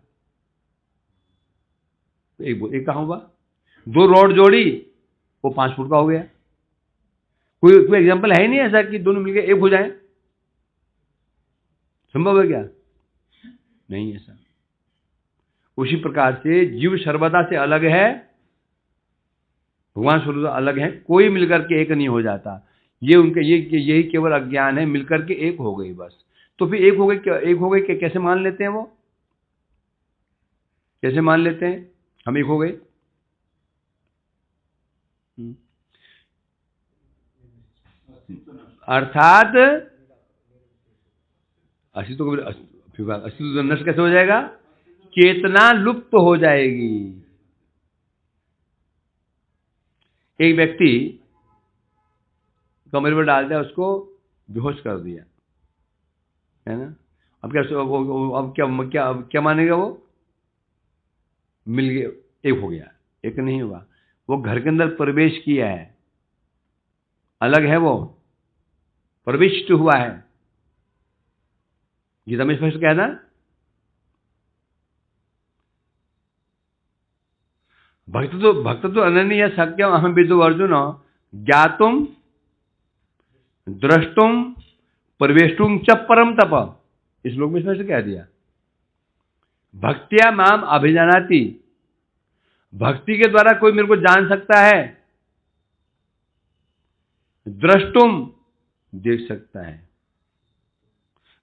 एक कहां हुआ? दो रॉड जोड़ी, वो 5 फुट का हो गया। कोई एग्जांपल है ही नहीं ऐसा कि दोनों मिलकर एक हो जाए। संभव है क्या? नहीं ऐसा। उसी प्रकार से जीव सर्वदा से अलग है, भगवान स्वरूप अलग है, कोई मिलकर के एक नहीं हो जाता। ये उनके यही केवल अज्ञान है, मिलकर के एक हो गई बस। तो फिर एक हो गए कैसे मान लेते हैं? वो कैसे मान लेते हैं हम एक हो गए? अर्थात अस्तित्व नष्ट कैसे हो जाएगा? चेतना लुप्त हो जाएगी। एक व्यक्ति कमरे में डाल दिया, उसको बेहोश कर दिया, है ना? अब क्या मानेगा वो? मिल गया, एक हो गया। एक नहीं हुआ, वो घर के अंदर प्रवेश किया है, अलग है, वो प्रविष्ट हुआ है। गीता में स्पष्ट कहना, भक्त तो अनन्य शक्यम अहम विदु अर्जुन ज्ञातुम द्रष्टुम प्रवेष्टुम च परम तप। इस श्लोक में स्पष्ट कह दिया, भक्त्या माम अभिजानाति, भक्ति के द्वारा कोई मेरे को जान सकता है, द्रष्टुम देख सकता है,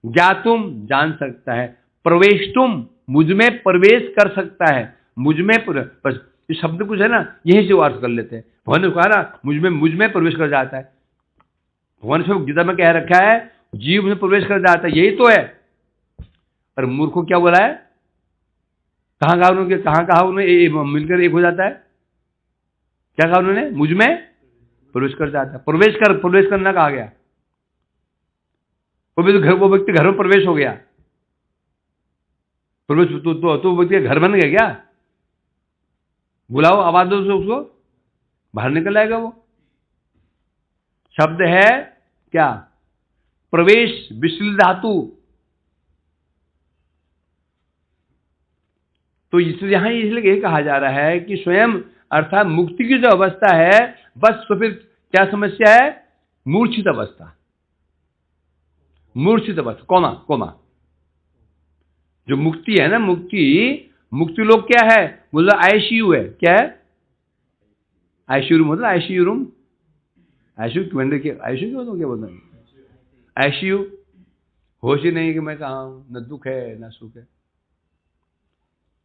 ज्ञातुम जान सकता है, प्रवेष्टुम मुझ में प्रवेश कर सकता है। मुझ में बस ये शब्द कुछ है ना, यही से अर्थ कर लेते हैं। भगवान ने कहा ना, मुझ में प्रवेश कर जाता है। भगवान ने गीता में कह रखा है, जीव में प्रवेश कर जाता है, यही तो है। पर मूर्ख को क्या बोला है? कहाँ कहा उन्होंने मिलकर एक हो जाता है? क्या कहा उन्होंने? मुझ में प्रवेश कर जाता है। प्रवेश करना कहा गया। वो व्यक्ति घर में प्रवेश हो गया, प्रवेश तो व्यक्ति घर बन गया क्या? बुलाओ, आवाज दो उसको, बाहर निकल आएगा वो। शब्द है क्या? प्रवेश, विश्लिल धातु। तो यहां इसलिए कहा जा रहा है कि स्वयं अर्थात मुक्ति की जो अवस्था है, बस तो फिर क्या समस्या है? मूर्छित अवस्था, कोमा। जो मुक्ति है ना, मुक्ति लोग क्या है? बोला आईसीयू है। क्या है? आईसीयू रूम होता है, आईसीयू रूम, आईसीयू क्यों क्या बोलते हैं, आईसीयू, होश ही नहीं कि मैं कहाँ हूँ, न दुख है न सुख है।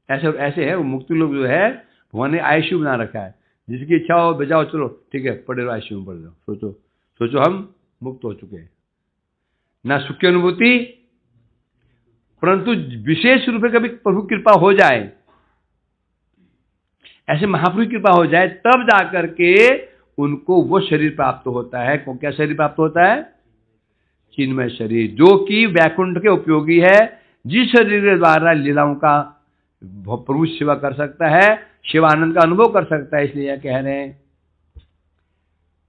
ऐसे ऐसे है वो मुक्ति लोग जो है, भगवान ने आईसीयू बना रखा है। जिसकी इच्छा हो बजाओ, चलो ठीक है पढ़े रहो, आईसीयू में पढ़ रहो, सोचो सोचो हम मुक्त हो चुके हैं। ना सुख की अनुभूति, परंतु विशेष रूप से कभी प्रभु कृपा हो जाए, ऐसे महाप्रभु की कृपा हो जाए, तब जाकर के उनको वो शरीर प्राप्त होता है। क्या शरीर प्राप्त होता है? चिन्मय शरीर, जो कि वैकुंठ के उपयोगी है, जिस शरीर के द्वारा लीलाओं का प्रभु सेवा कर सकता है, शिवानंद का अनुभव कर सकता है। इसलिए कह रहे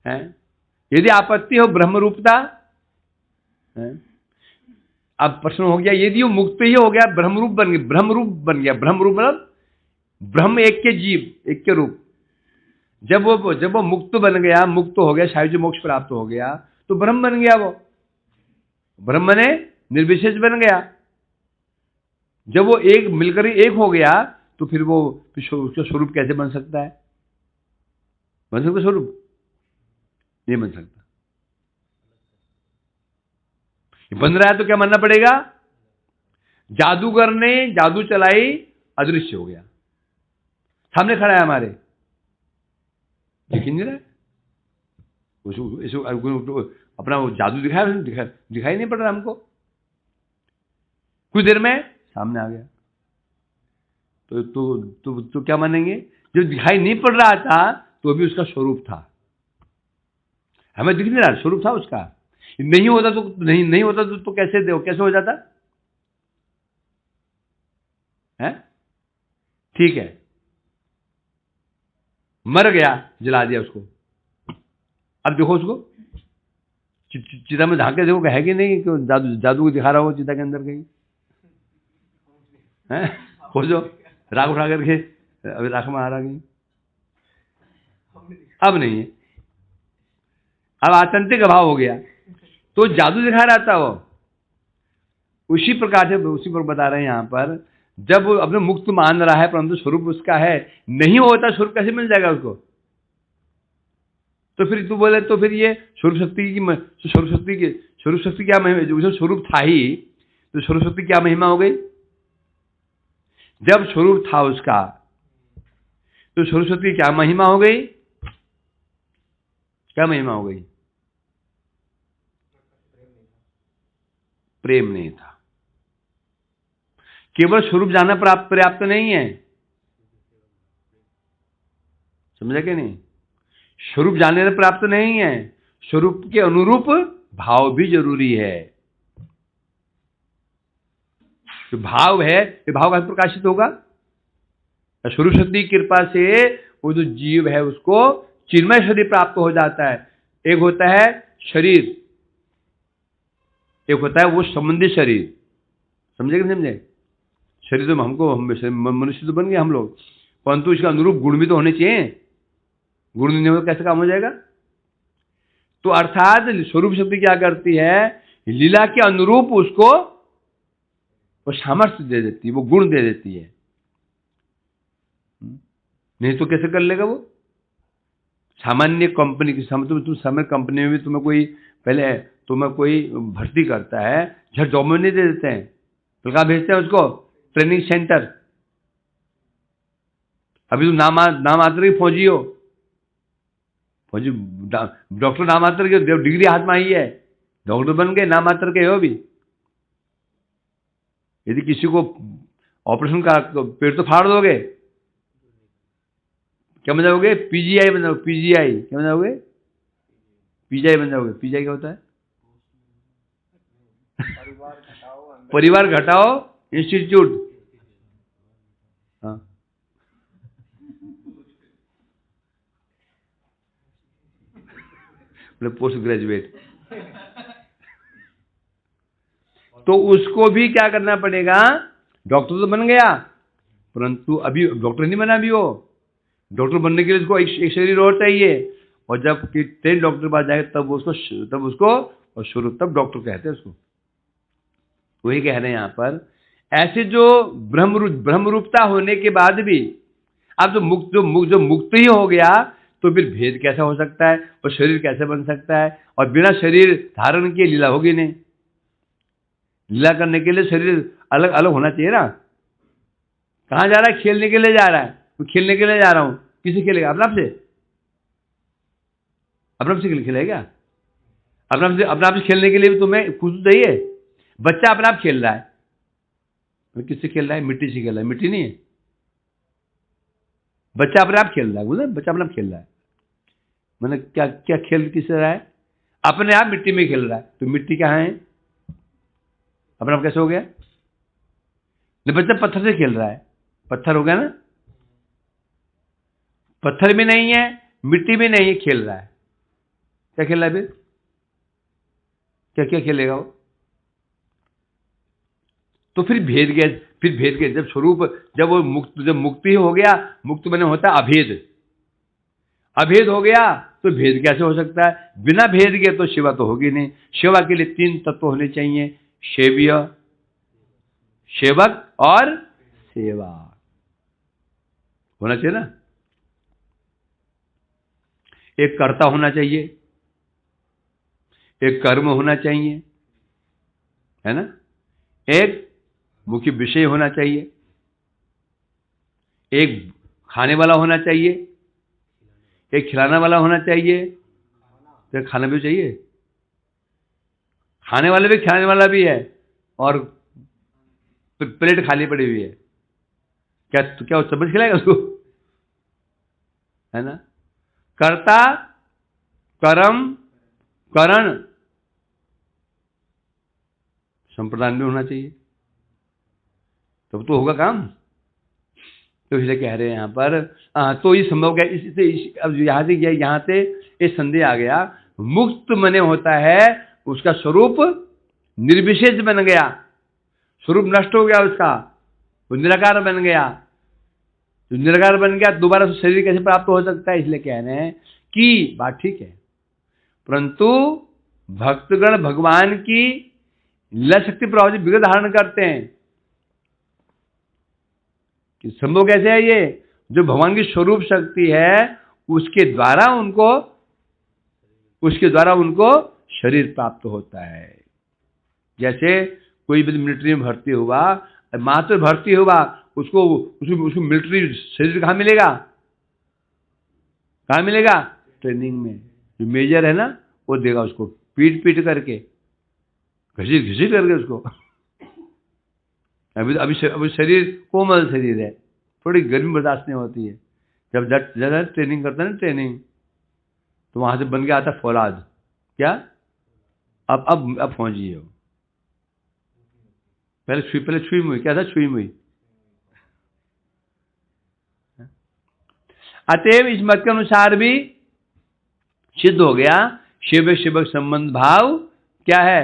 हैं यदि आपत्ति हो ब्रह्म रूपता, अब प्रश्न हो गया, यदि वो मुक्त ही हो गया, ब्रह्मरूप बन गया, ब्रह्मरूप बन गया, ब्रह्मरूप मतलब ब्रह्म एक के जीव एक के रूप, जब वो मुक्त बन गया, मुक्त हो गया, सायुज्य मोक्ष प्राप्त हो गया, तो ब्रह्म बन गया। वो ब्रह्म ने निर्विशेष बन गया। जब वो एक मिलकर ही एक हो गया, तो फिर वो उसका स्वरूप कैसे बन सकता है? बन सकता स्वरूप? नहीं बन सकता। बन रहा है तो क्या मानना पड़ेगा? जादूगर ने जादू चलाई, अदृश्य हो गया, सामने खड़ा है हमारे, दिख नहीं रहा है उसको, अपना वो जादू दिखाई नहीं पड़ रहा हमको, कुछ देर में सामने आ गया। तो क्या मानेंगे? जो दिखाई नहीं पड़ रहा था तो भी उसका स्वरूप था, हमें दिख नहीं रहा, स्वरूप था उसका। नहीं होता तो नहीं होता तो कैसे हो जाता है? ठीक है, मर गया, जला दिया उसको, अब देखो उसको चिता में झांके देखो, है कि नहीं, क्यों जादू को दिखा रहा हो चिता के अंदर कहीं है? खोजो, राख उठा करके, अभी राख में आ रहा कहीं, अब नहीं है, अब आतंतिक अभाव हो गया। तो जादू दिखा रहा था वो, उसी प्रकार से उसी पर बता रहे हैं यहाँ पर, जब वो अपने मुक्त मान रहा है परंतु स्वरूप उसका है, नहीं होता स्वरूप कैसे मिल जाएगा उसको? तो फिर तू बोले तो फिर ये स्वरूप शक्ति क्या महिमा, जो स्वरूप था ही, तो स्वरूप शक्ति क्या महिमा हो गई? जब स्वरूप था उसका तो स्वरूप शक्ति क्या महिमा हो गई? क्या महिमा हो गई? प्रेम नहीं था। केवल स्वरूप जाना पर्याप्त नहीं है, समझा कि नहीं? स्वरूप जानने से प्राप्त नहीं है, स्वरूप के अनुरूप भाव भी जरूरी है। जो भाव है, ये भाव का प्रकाशित होगा। स्वरूप शक्ति की कृपा से वो जो जीव है उसको चिन्मय शरीर प्राप्त हो जाता है। एक होता है शरीर, एक होता है वो संबंधी शरीर, समझे कि नहीं समझे? शरीर तो हमको मनुष्य तो बन गए हम लोग, परंतु इसका अनुरूप गुण भी तो होने चाहिए। गुण नहीं हो कैसे काम हो जाएगा? तो अर्थात स्वरूप शक्ति क्या करती है? लीला के अनुरूप उसको वो सामर्थ्य दे देती है, वो गुण दे देती है। नहीं तो कैसे कर लेगा वो? सामान्य कंपनी की तुम सामान्य कंपनी में भी तुम्हें कोई पहले तुम्हें कोई भर्ती करता है, झट जॉब में नहीं दे देते हैं, तो कहाँ भेजते हैं उसको? Training centre. अभी तुम नाम मात्र की फौजी हो, फौजी डॉक्टर नाम मात्र के, डिग्री हाथ में आई है, डॉक्टर बन गए, नाम मात्र के हो भी। यदि किसी को ऑपरेशन का पेट तो फाड़ दोगे, क्या बन जाओगे? पीजीआई बन जाओगे, पीजीआई क्या बन जाओगे? पीजीआई बन जाओगे। पीजीआई क्या होता है? परिवार घटाओ इंस्टीट्यूट। हाँ, पोस्ट ग्रेजुएट। तो उसको भी क्या करना पड़ेगा? डॉक्टर तो बन गया, परंतु अभी डॉक्टर नहीं बना। अभी वो डॉक्टर बनने के लिए उसको एक शरीर और चाहिए, और जब ट्रेन डॉक्टर पास जाए तब उसको और शुरू तब डॉक्टर कहते हैं उसको। वही कह रहे हैं यहाँ पर, ऐसे जो ब्रह्मरूपता होने के बाद भी अब जो मुक्त ही हो गया, तो फिर भेद कैसा हो सकता है और शरीर कैसे बन सकता है? और बिना शरीर धारण किए लीला होगी नहीं। लीला करने के लिए शरीर अलग अलग होना चाहिए ना। कहाँ जा रहा है? खेलने के लिए जा रहा है। मैं खेलने के लिए जा रहा हूँ, किसे खेलेगा? अपने आप से? अपने आप से खेलेगा? अपने आप से खेलने के लिए भी तुम्हें कुछ चाहिए। बच्चा अपने आप खेल रहा है, किससे खेल रहा है? मिट्टी से खेल रहा है। मिट्टी नहीं है, बच्चा अपने आप खेल रहा है। बोले बच्चा अपने आप खेल रहा है, मैंने क्या क्या खेल किस रहा है? अपने आप मिट्टी में खेल रहा है। तो मिट्टी कहाँ है? अपने आप कैसे हो गया? नहीं, बच्चा पत्थर से खेल रहा है, पत्थर हो गया ना। पत्थर भी नहीं है, मिट्टी भी नहीं है, खेल रहा है। क्या खेल रहा है फिर? क्या क्या खेलेगा वो? तो फिर भेद गया। फिर भेद गया जब स्वरूप, जब वो मुक्त, जब मुक्ति हो गया, मुक्त बने होता है अभेद। अभेद हो गया तो भेद कैसे हो सकता है? बिना भेद के तो सेवा तो होगी नहीं। सेवा के लिए 3 तत्व होने चाहिए, सेव्य, सेवक और सेवा होना चाहिए ना। एक कर्ता होना चाहिए, एक कर्म होना चाहिए, है ना, एक मुख्य विषय होना चाहिए, एक खाने वाला होना चाहिए, एक खिलाने वाला होना चाहिए। तो खाना भी चाहिए, खाने वाला भी खिलाने वाला भी है, और प्लेट खाली पड़ी हुई है। क्या तो क्या वो सब खिलाएगा उसको? है ना। कर्ता, कर्म, करण संप्रदान भी होना चाहिए, तब तो होगा काम। तो इसलिए कह रहे हैं यहाँ पर, तो ये संभव क्या? अब यहाँ से एक संदेह आ गया। मुक्त मने होता है उसका स्वरूप निर्विशेष बन गया, स्वरूप नष्ट हो गया उसका, वो निराकार बन गया। तो निराकार बन गया, दोबारा से शरीर कैसे प्राप्त हो सकता है? इसलिए कह रहे हैं कि बात ठीक है, परंतु भक्तगण भगवान की लीला शक्ति प्रभाव से विग्रह धारण करते हैं। कि संभव कैसे है ये? जो भगवान की स्वरूप शक्ति है उसके द्वारा उनको शरीर प्राप्त होता है। जैसे कोई भी मिलिट्री में भर्ती हुआ, मात्र भर्ती हुआ, उसको मिलिट्री शरीर कहाँ मिलेगा? कहाँ मिलेगा? ट्रेनिंग में। जो मेजर है ना वो देगा उसको, पीट पीट करके, घसीट करके उसको। अभी शरीर कोमल शरीर है, थोड़ी गर्मी बर्दाश्त नहीं होती है। जब ज्यादा ट्रेनिंग करता है ना, ट्रेनिंग, तो वहां से बन के आता फौलाद। क्या? अब फौजी हो। पहले छुई मुई, क्या था? छुई मुई। अतएव इस मत के अनुसार भी सिद्ध हो गया, शिव शिवक संबंध भाव क्या है?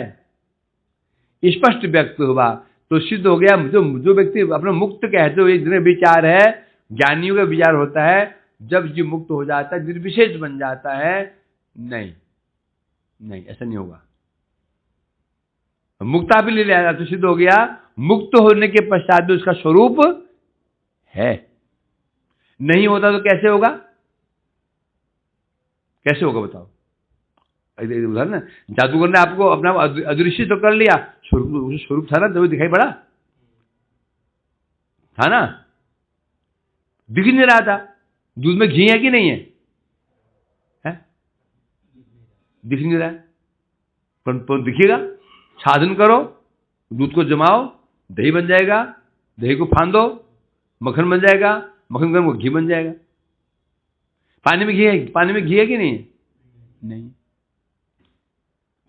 स्पष्ट व्यक्त हुआ। तो सिद्ध हो गया, जो व्यक्ति अपना मुक्त कहते हुए जितने विचार है, ज्ञानियों का विचार होता है, जब जीव मुक्त हो जाता है, निर्विशेष बन जाता है। नहीं, ऐसा नहीं होगा। मुक्ता भी ले लिया तो सिद्ध हो गया, मुक्त होने के पश्चात भी उसका स्वरूप है। नहीं होता तो कैसे होगा? कैसे होगा बताओ? उदाहरण ना, जादूगर ने आपको अपना अदृश्य तो कर लिया, स्वरूप था ना, तो दिखाई पड़ा था ना, दिख नहीं रहा था। दूध में घी है कि नहीं है? दिख नहीं रहा है, पर दिखेगा। साधन करो, दूध को जमाओ, दही बन जाएगा, दही को फांदो, मक्खन बन जाएगा, मक्खन गर्म घी बन जाएगा। पानी में घी है कि नहीं? नहीं।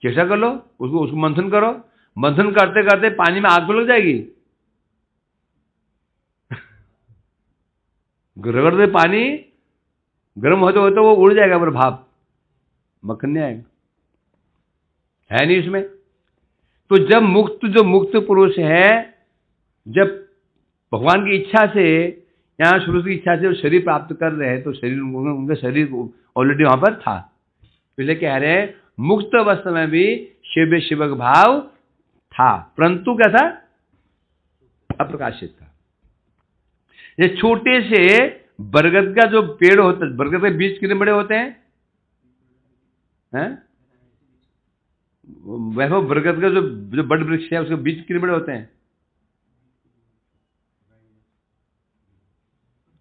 चेष्टा कर लो, उसको मंथन करो, मंथन करते करते पानी में आग तो लग जाएगी। रगड़ दे, पानी गर्म होते होते वो उड़ जाएगा, पर भाप, मक्खन नहीं आएगा, है नहीं इसमें। तो जब जो मुक्त पुरुष है, जब भगवान की इच्छा से, यहाँ शुरू की इच्छा से वो शरीर प्राप्त कर रहे हैं, तो शरीर, उनका शरीर ऑलरेडी वहां पर था। इसलिए कह रहे हैं मुक्त अवस्था में भी शिव शिवक भाव था, परंतु क्या था? अप्रकाशित था। ये छोटे से बरगद का जो पेड़ होता है, बरगद के बीज कितने बड़े होते हैं? वैभव, बरगद का जो बड़ वृक्ष है उसके बीज कितने बड़े होते हैं?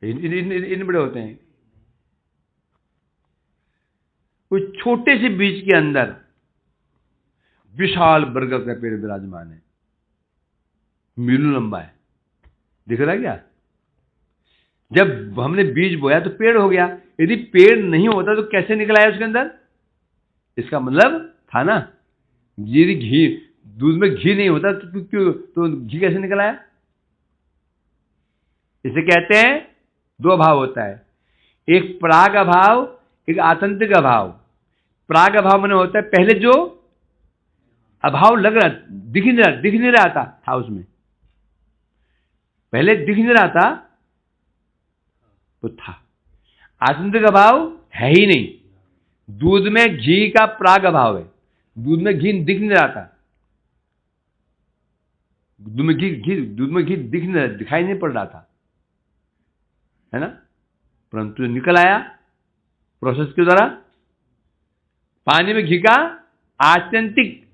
इन बड़े होते हैं। उस छोटे से बीज के अंदर विशाल बरगद का पेड़ विराजमान है, मीलों लंबा है। दिख रहा है क्या? जब हमने बीज बोया तो पेड़ हो गया। यदि पेड़ नहीं होता तो कैसे निकल आया उसके अंदर? इसका मतलब था ना, यदि घी, दूध में घी नहीं होता तो घी कैसे निकल आया? इसे कहते हैं दो अभाव होता है, एक प्राग अभाव, एक आत्यंतिक अभाव। प्राग अभाव मैंने होता है पहले जो अभाव लग रहा, दिख नहीं रहा था उसमें, पहले दिख नहीं रहा था तो था। आत्यंतिक अभाव है ही नहीं। दूध में घी का प्राग अभाव है, दूध में घी दिख नहीं रहा था, दूध में घी दिखाई नहीं पड़ रहा था, है ना, परंतु निकल आया प्रोसेस के द्वारा। पानी में घी का आत्यंतिक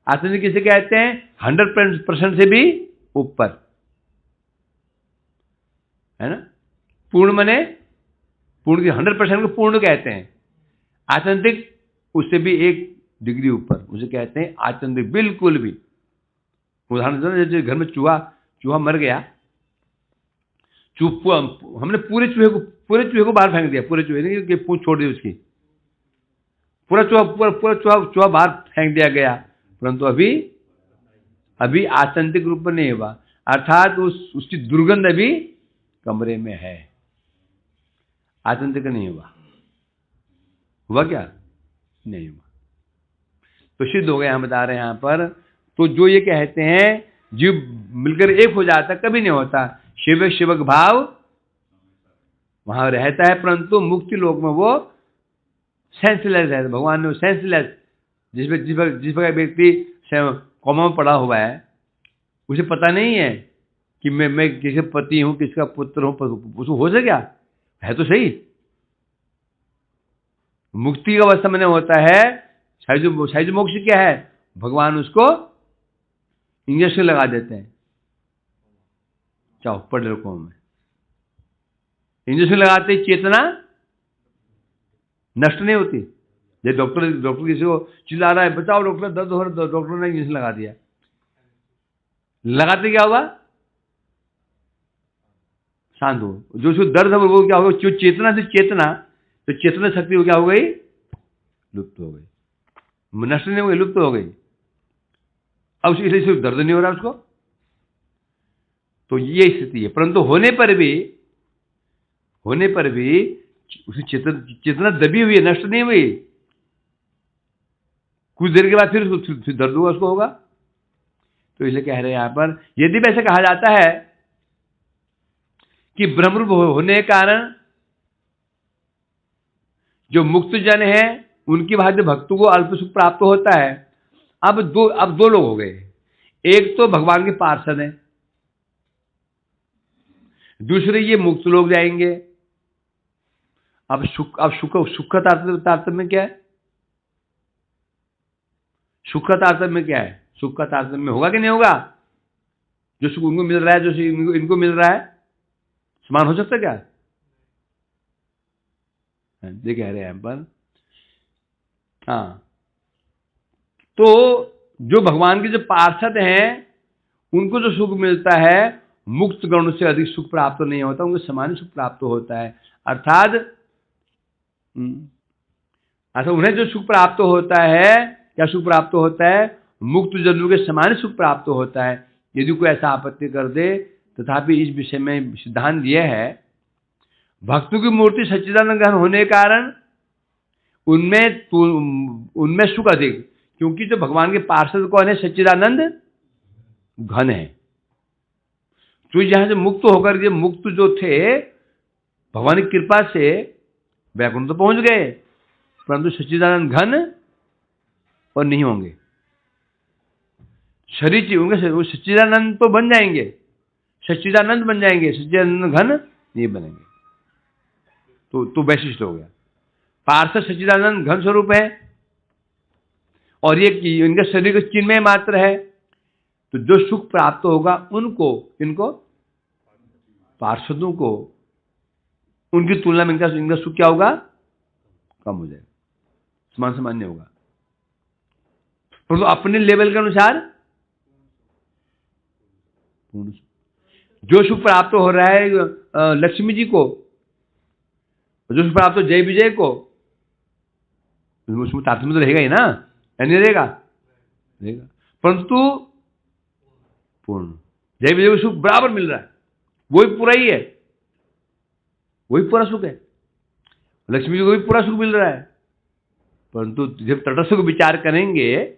किसे कहते हैं? 100% से भी ऊपर, है ना। पूर्ण मने पूर्ण, 100% को पूर्ण कहते हैं। आत्यंतिक उससे भी 1 डिग्री ऊपर, उसे कहते हैं आत्यंतिक, बिल्कुल भी। उदाहरण जैसे घर में चूहा मर गया, हमने पूरे चूहे को बाहर फेंक दिया, पूरे चूहे नहीं कि पूंछ छोड़ दी उसकी, पूरा चूहा बाहर फेंक दिया गया, परंतु अभी आत्यंतिक रूप में नहीं हुआ, अर्थात उसकी दुर्गंध अभी कमरे में है, आत्यंतिक नहीं हुआ क्या? नहीं हुआ। तो सिद्ध हो गया, हम बता रहे हैं यहां पर। तो जो ये कहते हैं जीव मिलकर एक हो जाता, कभी नहीं होता। शिवक भाव वहां रहता है, परंतु मुक्ति लोक में वो सेंसलेस है। भगवान ने सेंसलेस, जिस प्रकार व्यक्ति कॉमा में पड़ा हुआ है, उसे पता नहीं है कि मैं किसका पति हूं, किसका पुत्र हूं, उसको हो सके क्या? है तो सही। मुक्ति का अवस्था में होता है, शायद मोक्ष क्या है? भगवान उसको इंजेक्शन लगा देते हैं, चाहो पढ़ लो कौन में, इंजेक्शन लगाते ही चेतना नष्ट नहीं होती। जब डॉक्टर किसी को चिल्ला रहा है, बचाओ डॉक्टर, दर्द हो रहा है, डॉक्टर ने इंजेक्शन लगा दिया, लगाते क्या हुआ? शांत हो। जो उसको दर्द है वो क्या होगा? जो चेतना थी, तो चेतना शक्ति वो क्या हो गई? लुप्त हो गई, नष्ट नहीं हो गई, लुप्त हो गई। अब इसलिए सिर्फ दर्द नहीं हो रहा उसको। तो ये स्थिति है, परंतु होने पर भी उसकी चेतना दबी हुई है, नष्ट नहीं हुई। कुछ देर के बाद फिर दर्द हुआ उसको होगा। तो इसलिए कह रहे हैं यहां पर, यदि वैसे कहा जाता है कि ब्रह्मरूप होने के कारण जो मुक्त जन है उनकी भांति भक्तों को अल्प सुख प्राप्त होता है। अब दो लोग हो गए, एक तो भगवान के पार्षद हैं, दूसरे ये मुक्त लोग जाएंगे। अब सुख का तारतम्य क्या है? सुख का तारतम्य क्या है? सुख का तारतम्य होगा कि नहीं होगा? जो सुख उनको मिल रहा है, जो इनको मिल रहा है, समान हो सकता क्या? ये कह रहे हैं यहां पर। हाँ, तो जो भगवान के जो पार्षद हैं उनको जो सुख मिलता है, मुक्त गण से अधिक सुख प्राप्त नहीं होता, उनको समान सुख प्राप्त होता है। अर्थात उन्हें जो सुख प्राप्त होता है, क्या सुख प्राप्त होता है? मुक्त जनों के समान सुख प्राप्त होता है। यदि कोई ऐसा आपत्ति कर दे, तथापि इस विषय में सिद्धांत यह है, भक्तों की मूर्ति सच्चिदानंद घन होने के कारण उनमें सुख अधिक, क्योंकि जो भगवान के पार्षद कौन है? सच्चिदानंद घन है। तो यहां से मुक्त होकर, ये मुक्त जो थे भगवान की कृपा से वैकुंठ तो पहुंच गए, परंतु सच्चिदानंद घन और नहीं होंगे। शरीर चाहिए होंगे, वो सच्चिदानंद तो बन जाएंगे, सच्चिदानंद बन जाएंगे, सच्चिदानंद घन नहीं बनेंगे। तो वैशिष्ट हो गया। पार्षद सच्चिदानंद घन स्वरूप है और ये इनका शरीर का चिन्मय मात्र है, तो जो सुख प्राप्त होगा उनको, इनको पार्षदों को, उनकी तुलना में इनका सुख क्या होगा, कम हो जाएगा, समान सामान्य होगा। परंतु अपने लेवल के अनुसार पूर्ण सुख। जो सुख प्राप्त हो रहा है लक्ष्मी जी को, जो सुख प्राप्त हो जय विजय को, उसमें तारतम्य तो रहेगा ही ना, या नहीं रहेगा, रहेगा। परंतु पूर्ण जय विजय को सुख बराबर मिल रहा है, वही पूरा ही है, वही पूरा सुख है। लक्ष्मी जी को भी पूरा सुख मिल रहा है। परंतु जब तटस्थ को विचार करेंगे,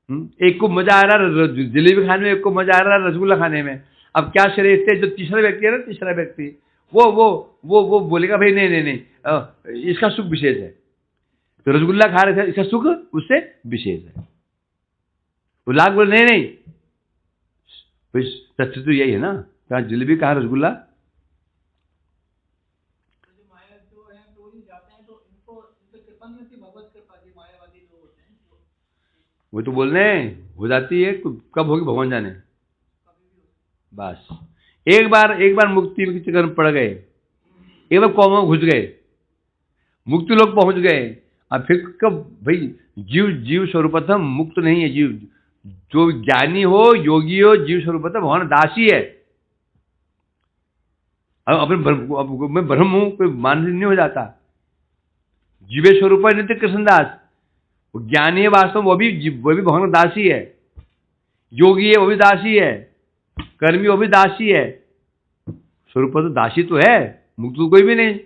एक को मजा आ रहा जलेबी खाने में, एक को मजा आ रहा रसगुल्ला खाने में, अब क्या श्रेष्ठ है? जो तीसरा व्यक्ति है ना, तीसरा व्यक्ति वो बोलेगा भाई नहीं नहीं नहीं, इसका सुख विशेष है। तो रसगुल्ला खा रहे थे, इसका सुख उससे विशेष है। वो लाख बोले नहीं नहीं, सत्य तो यही है ना, कहाँ जलेबी कहाँ रसगुल्ला। वो तो बोल रहे हैं हो जाती है, कब होगी भगवान जाने। बस एक बार मुक्ति के चक्कर में पड़ गए, एक बार कौम में घुस गए, मुक्ति लोग पहुंच गए। अब फिर कब भाई, जीव स्वरूपतः मुक्त नहीं है जीव। जो ज्ञानी हो, योगी हो, जीव स्वरूपतः भगवान दासी है। अब अपने मैं ब्रह्म हूं, कोई मानसिक नहीं हो जाता। जीवे स्वरूप है नित्य कृष्णदास। वो ज्ञानी है वास्तव में, वो भी भगवान दासी है। योगी है वो भी दासी है, कर्मी वो भी दासी है। स्वरूप तो दासी तो है, मुक्त तो कोई भी नहीं।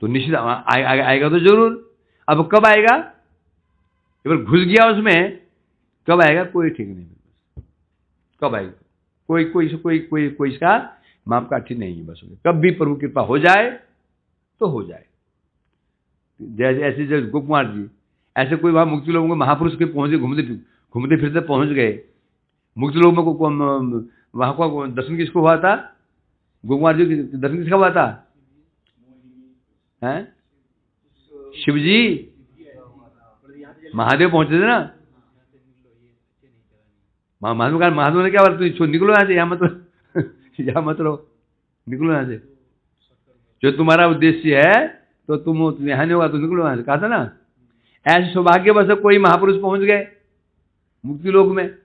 तो निश्चित आएगा तो जरूर। अब कब आएगा, एक बार घुस गया उसमें, कब आएगा कोई ठीक नहीं। कब आएगा कोई इसका माप काठी नहीं है। बस कब भी प्रभु कृपा हो जाए तो हो जाए। जैसे ऐसे जैसे गोकुमार जी, ऐसे कोई वहां मुक्ति लोगों को महापुरुष के पहुंच गए, घूमते फिरते पहुंच गए मुक्ति लोगों में। वहां को दर्शन किसको हुआ था? गोकुमार जी के दर्शन किसका हुआ था? हैं? शिव जी, महादेव पहुंचे थे ना। महादेव ने क्या बोला, तुम निकलो यहाँ से, यहाँ मत रहो, निकलो यहाँ से। जो तुम्हारा उद्देश्य है तो तुम यहाँ नहीं होगा तो निकलो यहाँ से, कहा था ना। ऐसे सौभाग्यवश कोई महापुरुष पहुंच गए मुक्ति लोक में,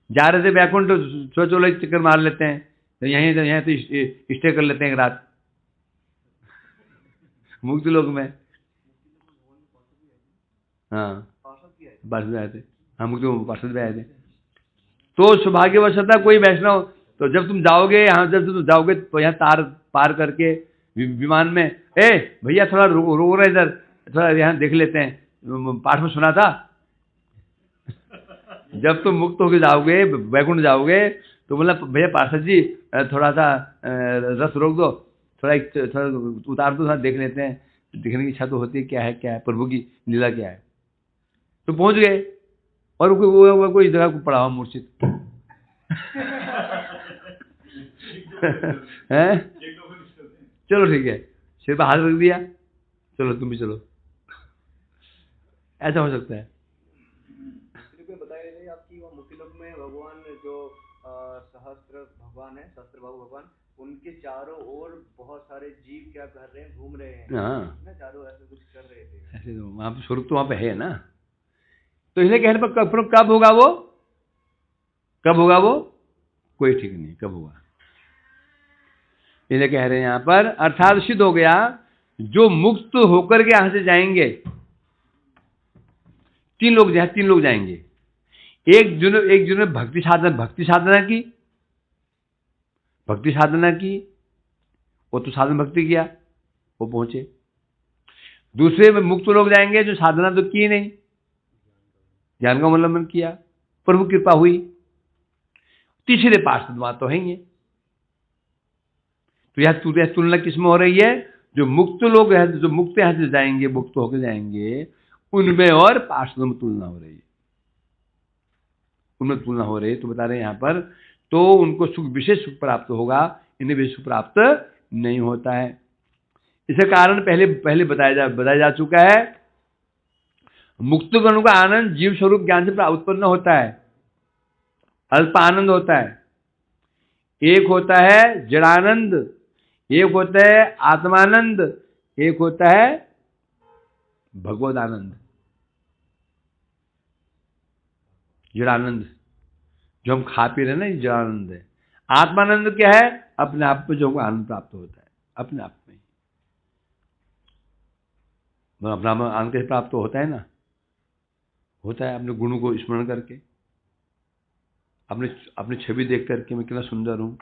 जा रहे थे वैकुंठ, सोचो चक्कर मार लेते हैं, तो यहीं तो स्टे कर लेते हैं एक रात मुक्ति लोक में। हाँ पार्षद आए थे, हाँ मुक्ति पार्षद भी आए थे। तो सौभाग्यवश था कोई वैष्णव, तो जब तुम जाओगे तो यहाँ तार पार करके विमान में, ए भैया थोड़ा रो रहे इधर, थोड़ा यहाँ देख लेते हैं, पाठ में सुना था। जब तुम मुक्त होकर जाओगे, वैकुंठ जाओगे, तो बोला भैया पार्षद जी थोड़ा सा रस रोक दो, थोड़ा उतार दो, थोड़ा देख लेते हैं। देखने की इच्छा तो होती है, क्या है प्रभु की लीला क्या है। तो पहुंच गए और कोई जगह को पड़ा हुआ मूर्छित है। चलो ठीक है, सिर पर हाथ रख दिया, चलो तुम भी चलो। ऐसा हो सकता है। बताइए आपकी वो मुक्ति लोक में भगवान जो सहस्त्र भगवान है, सहस्त्रबाहु भगवान, उनके चारों ओर बहुत सारे जीव क्या कर रहे हैं, घूम रहे हैं। हाँ चारों ऐसे कुछ कर रहे थे। ऐसे तो वहां पे स्वरूप तो वहां पे है ना। तो इसलिए कहने पर कब होगा वो कोई ठीक नहीं, कब होगा। इसलिए कह रहे हैं यहाँ पर, अर्थात सिद्ध हो गया जो मुक्त होकर के यहां से जाएंगे। तीन लोग जाएंगे। एक जिन्होंने भक्ति साधना की, वो तो साधन भक्ति किया, वो पहुंचे। दूसरे में मुक्त लोग जाएंगे जो साधना तो की नहीं, ज्ञान का अवलंबन किया, प्रभु कृपा हुई। तीसरे पार्षद तो है ही। तो यह तुलना किसमें हो रही है? जो मुक्त लोग हैं, जो मुक्त यहां से जाएंगे, मुक्त होकर जाएंगे, उनमें और पार्षदों में तुलना हो रही है, उनमें तुलना हो रही है। तो बता रहे हैं यहां पर, तो उनको सुख, विशेष सुख प्राप्त होगा, इन्हें विशेष सुख प्राप्त नहीं होता है। इसका कारण पहले बताया जा चुका है। मुक्त गणों का आनंद जीव स्वरूप ज्ञान से उत्पन्न होता है, अल्प आनंद होता है। एक होता है जड़ानंद, एक होता है आत्मानंद, एक होता है भगवद आनंद। जड़ानंद जो हम खा पी रहे हैं ना, ये जड़ानंद है। आत्मानंद क्या है? अपने आप में जो हमको आनंद प्राप्त होता है, अपने आप में। अपना आनंद कैसे प्राप्त होता है ना? होता है अपने गुणों को स्मरण करके, अपने छवि देख करके मैं कितना सुंदर हूँ।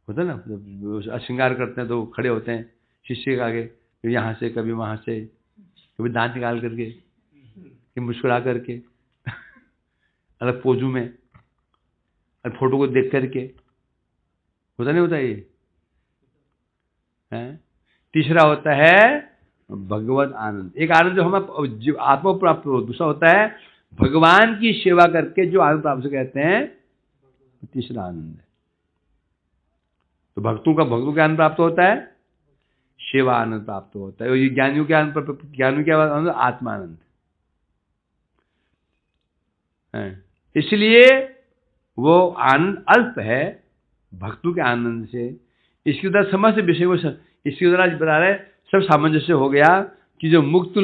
होता है ना, जब श्रृंगार करते हैं तो खड़े होते हैं शिष्य के आगे, कभी यहाँ से कभी वहाँ से, कभी दांत निकाल करके, कभी मुस्कुरा करके अलग पोजू में, और फोटो को देख करके। होता नहीं होता ये है? तीसरा होता है भगवत आनंद। एक आनंद जो हम आत्मा को प्राप्त हो, दूसरा होता है भगवान की सेवा करके जो आनंद प्राप्त कहते हैं, तीसरा आनंद है। तो भक्तों का आनंद प्राप्त होता है, सेवा आनंद प्राप्त होता है। ये ज्ञानियों के आनंद आत्मानंद है। इसलिए वो आनंद अल्प है भक्तों के आनंद से। इसकी उधर समस्त विषय को इसकी उधर बता रहे सब सामंजस्य हो गया कि जो मुक्त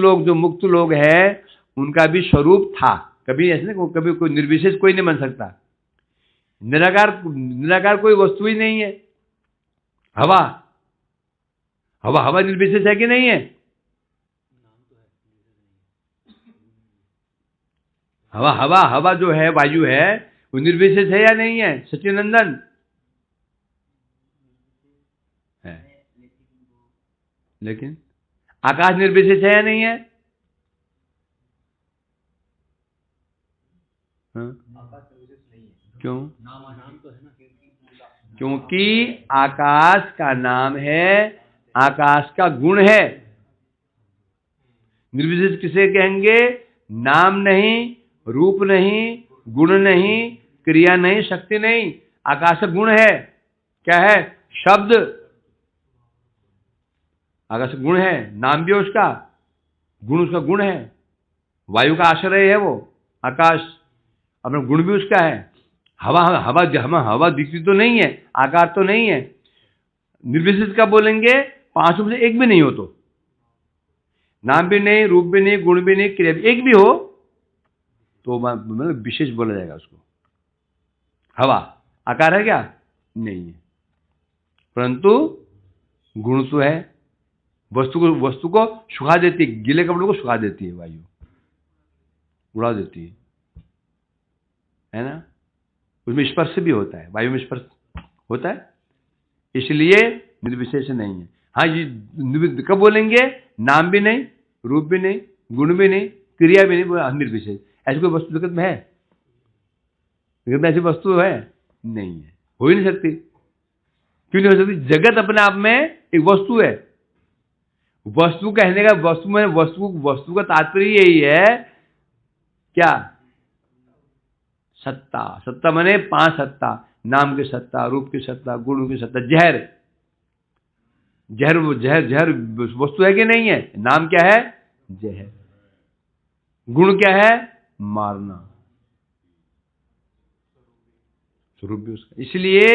लोग है उनका भी स्वरूप था। कभी ऐसे ना, कभी कोई निर्विशेष कोई नहीं बन सकता। निराकार कोई वस्तु ही नहीं है। हवा निर्विशेष है कि नहीं है? हवा जो है, वायु है, वो निर्विशेष है या नहीं है? सच्चिदानंद है। लेकिन आकाश निर्विशेष है या नहीं है? आकाश निर्विशेष नहीं है। क्यों? नाम तो है ना, क्योंकि आकाश का नाम है, आकाश का गुण है। निर्विशेष किसे कहेंगे? नाम नहीं, रूप नहीं, गुण नहीं, क्रिया नहीं, शक्ति नहीं। आकाश का गुण है। क्या है? शब्द। आकाश का गुण है, नाम भी है उसका, गुण उसका गुण है। वायु का आश्रय है वो आकाश, अपना गुण भी उसका है। हवा दिखती तो नहीं है, आकार तो नहीं है। निर्विशेष का बोलेंगे, पांचों में से एक भी नहीं हो तो, नाम भी नहीं, रूप भी नहीं, गुण भी नहीं, क्रिया भी एक भी हो तो मतलब विशेष बोला जाएगा उसको। हवा आकार है क्या? नहीं है, परंतु गुण तो है। वस्तु को सुखा देती है, गीले कपड़ों को सुखा देती है वायु, उड़ा देती है ना। उसमें स्पर्श भी होता है, वायु में स्पर्श होता है, इसलिए निर्विशेष नहीं है। हाँ, ये कब बोलेंगे? नाम भी नहीं, रूप भी नहीं, गुण भी नहीं, क्रिया भी नहीं, निर्विशेष। ऐसी कोई वस्तु जगत में है? जगत में ऐसी वस्तु है? नहीं है, हो ही नहीं सकती। क्यों नहीं हो सकती? जगत अपने आप में एक वस्तु है। वस्तु कहने का वस्तु का तात्पर्य यही है क्या? सत्ता माने पांच सत्ता, नाम की सत्ता, रूप की सत्ता, गुण की सत्ता। जहर वस्तु है कि नहीं है? नाम क्या है? जहर। गुण क्या है? मारना। स्वरूप भी उसका। इसलिए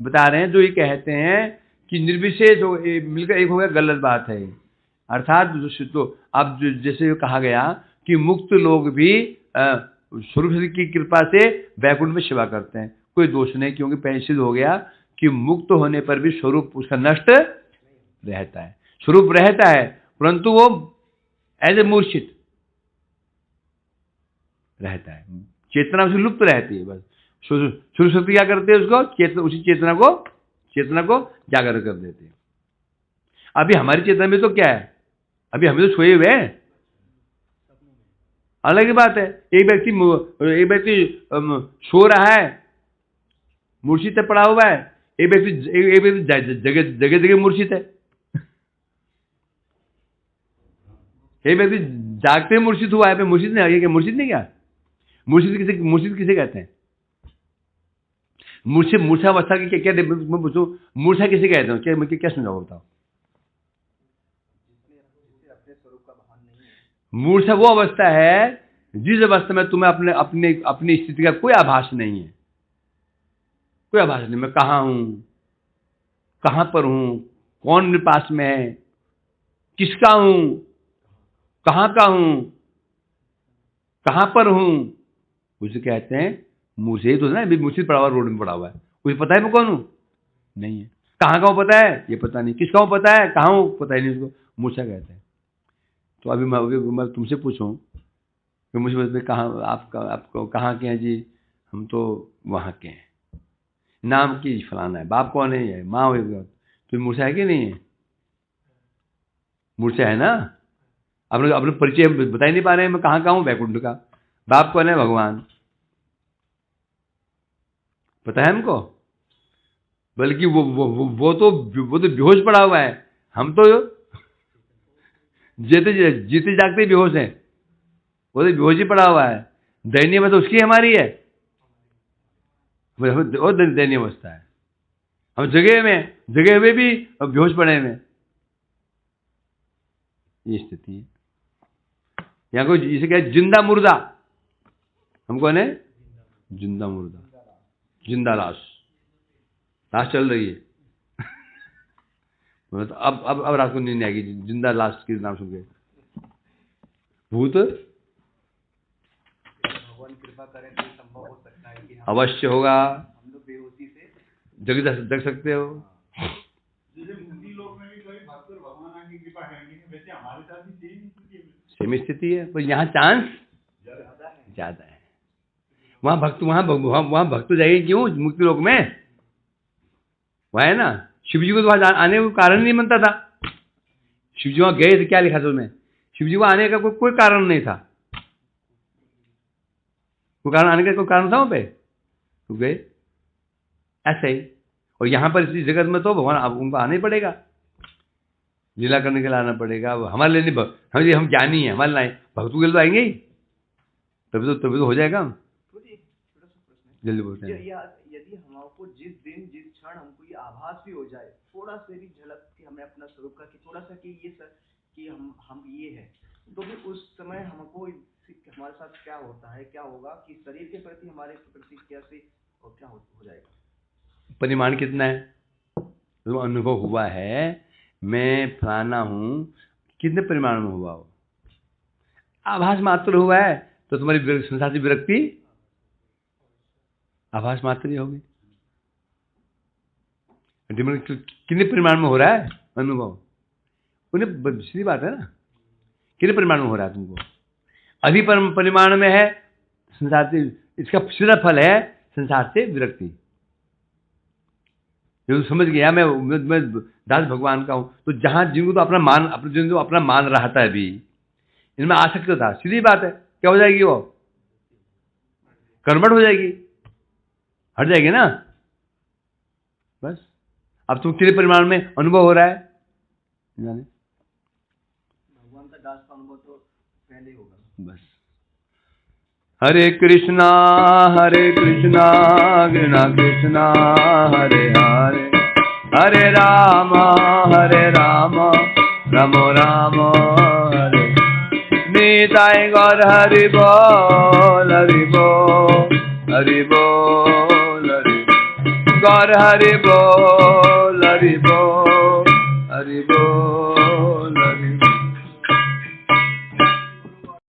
बता रहे हैं, जो ये कहते हैं कि निर्विशेष हो, मिलकर एक हो गया, गलत बात है। अर्थात तो अब जैसे कहा गया कि मुक्त लोग भी स्वरूप की कृपा से वैकुंठ में सेवा करते हैं, कोई दोष नहीं, क्योंकि पहले सिद्ध हो गया कि मुक्त होने पर भी स्वरूप उसका नष्ट रहता है। स्वरूप रहता है, परंतु वो एज ए मूर्छित रहता है, चेतना उसकी लुप्त रहती है। बस स्वरूप शक्ति क्या करते हैं? उसको उसी चेतना को जागर कर देते हैं। अभी हमारी चेतना में तो क्या है? अभी हमें तो सोए हुए हैं, अलग ही बात है। एक व्यक्ति सो रहा है, मूर्छित है, पड़ा हुआ है। एक व्यक्ति जगह जगह मूर्छित है। एक व्यक्ति जागते मूर्छित हुआ है, मूर्छित नहीं क्या? मूर्छित किसे कहते हैं? मूर्छा मूर्छावस्था की क्या मैं पूछूं, मूर्छा किसे कहते हो, क्या मैं क्या समझाओ बताओ। अपने स्वरूप का भान नहीं है। मूर्छा वो अवस्था है जिस अवस्था में तुम्हें अपने अपने अपनी स्थिति का कोई आभास नहीं है, कोई आभास नहीं। मैं कहाँ हूं, कहां पर हूं, कौन मेरे पास में है, किसका हूं, कहां का हूं, कहां पर हूं, उसे कहते हैं मूर्छा। ये तो है ना, अभी मूर्छित पड़ा हुआ, रोड में पड़ा हुआ है, मुझे पता है मैं कौन हूं, नहीं है। कहां का हूं पता है, ये पता नहीं। किसका हूं पता है, कहां हूं पता ही नहीं, उसको मूर्छा कहते हैं। तो अभी मैं तुमसे पूछूं कि मुझे कहाँ, आपको कहाँ के हैं जी, हम तो वहाँ के हैं, नाम की फलाना है, बाप कौन है, ये माँ हो, तो मूर्छा है कि नहीं है, मूर्छा है ना। अपने परिचय बता ही नहीं पा रहे हैं, मैं कहाँ का हूँ, वैकुंठ का। बाप कौन है, भगवान, पता है हमको, बल्कि वो तो बेहोश पड़ा हुआ है, हम तो जीते जागते बेहोश हैं, वो तो बेहोश ही पड़ा हुआ है। दयनीय अवस्था उसकी हमारी है, वो दयनीय अवस्था है। हम जगह हुए भी बेहोश पड़े में, ये स्थिति है। यहाँ को इसे क्या है, जिंदा मुर्दा, हम कौन है, जिंदा मुर्दा, जिंदा लाश, लाश चल रही है। तो अब रात को नींद नहीं आएगी जिंदा लाश के नाम सुन के। भूत भगवान कृपा करें तो संभव हो सकता है कि अवश्य होगा, हम लोग बेहोशी से जग सकते हो। जैसे मुक्ति लोक में भी कोई भक्त और भगवान की कृपा करेंगे, वैसे हमारे साथ भी सेम स्थिति है, पर यहाँ चांस ज्यादा है। वहां भक्त जाएंगे क्यों मुक्ति लोक में, वह है ना। शिव जी को तो वहां आने का कारण नहीं बनता था। शिव जी वहां गए थे, क्या लिखा था उसमें, शिव जी को आने का कोई कारण नहीं था, कोई कारण आने का कोई कारण था वहां पे, तो गए ऐसे ही। और यहां पर इस जगत में तो भगवान अब उनको आना ही पड़ेगा, लीला करने के लिए आना पड़ेगा। अब हमारे लिए नहीं, हम ज्ञानी हैं, हमारे लिए भक्तों के लिए तो आएंगे ही, तभी तो हो जाएगा। जल्दी बोलते हैं। यदि हमको जिस दिन जिस क्षण हमको ये आभास भी हो जाए, थोड़ा से भी झलक कि हमें अपना स्वरूप का, कि थोड़ा सा कि ये सर कि हम ये हैं, तो भी उस समय हमको हमारे साथ क्या होता है, क्या होगा, कि शरीर के प्रति हमारे प्रति कैसे और क्या हो जाएगा। परिमाण कितना है, तो अनुभव हुआ है मैं फलाना हूं, कितने परिमाण में हुआ हो, आभास मात्र हुआ है, तो तुम्हारी संसार से विरक्ति आभास मात्र ही होगी। कितने परिमाण में हो रहा है अनुभव, उन्हें सीधी बात है ना, कितने परिमाण में हो रहा है तुमको। अधिक परिमाण में है संसार से, इसका सीधा फल है संसार से विरक्ति। जो समझ गया मैं दास भगवान का हूं, तो जहां जिनको तो अपना मान रहता है भी, इनमें आसक्त था, सीधी बात है, क्या हो जाएगी, वो कर्मठ हो जाएगी, हट जाएगी ना। बस अब तुम कितने परिमाण में अनुभव हो रहा है, भगवान का दास का अनुभव तो पहले ही होगा। बस हरे कृष्णा कृष्णा कृष्णा हरे हरे, हरे राम राम राम हरे। नीताय गौर हरि बोल हरि बोल हरि बोल हरि गौर हरि बोल हरि बोल हरि बोल।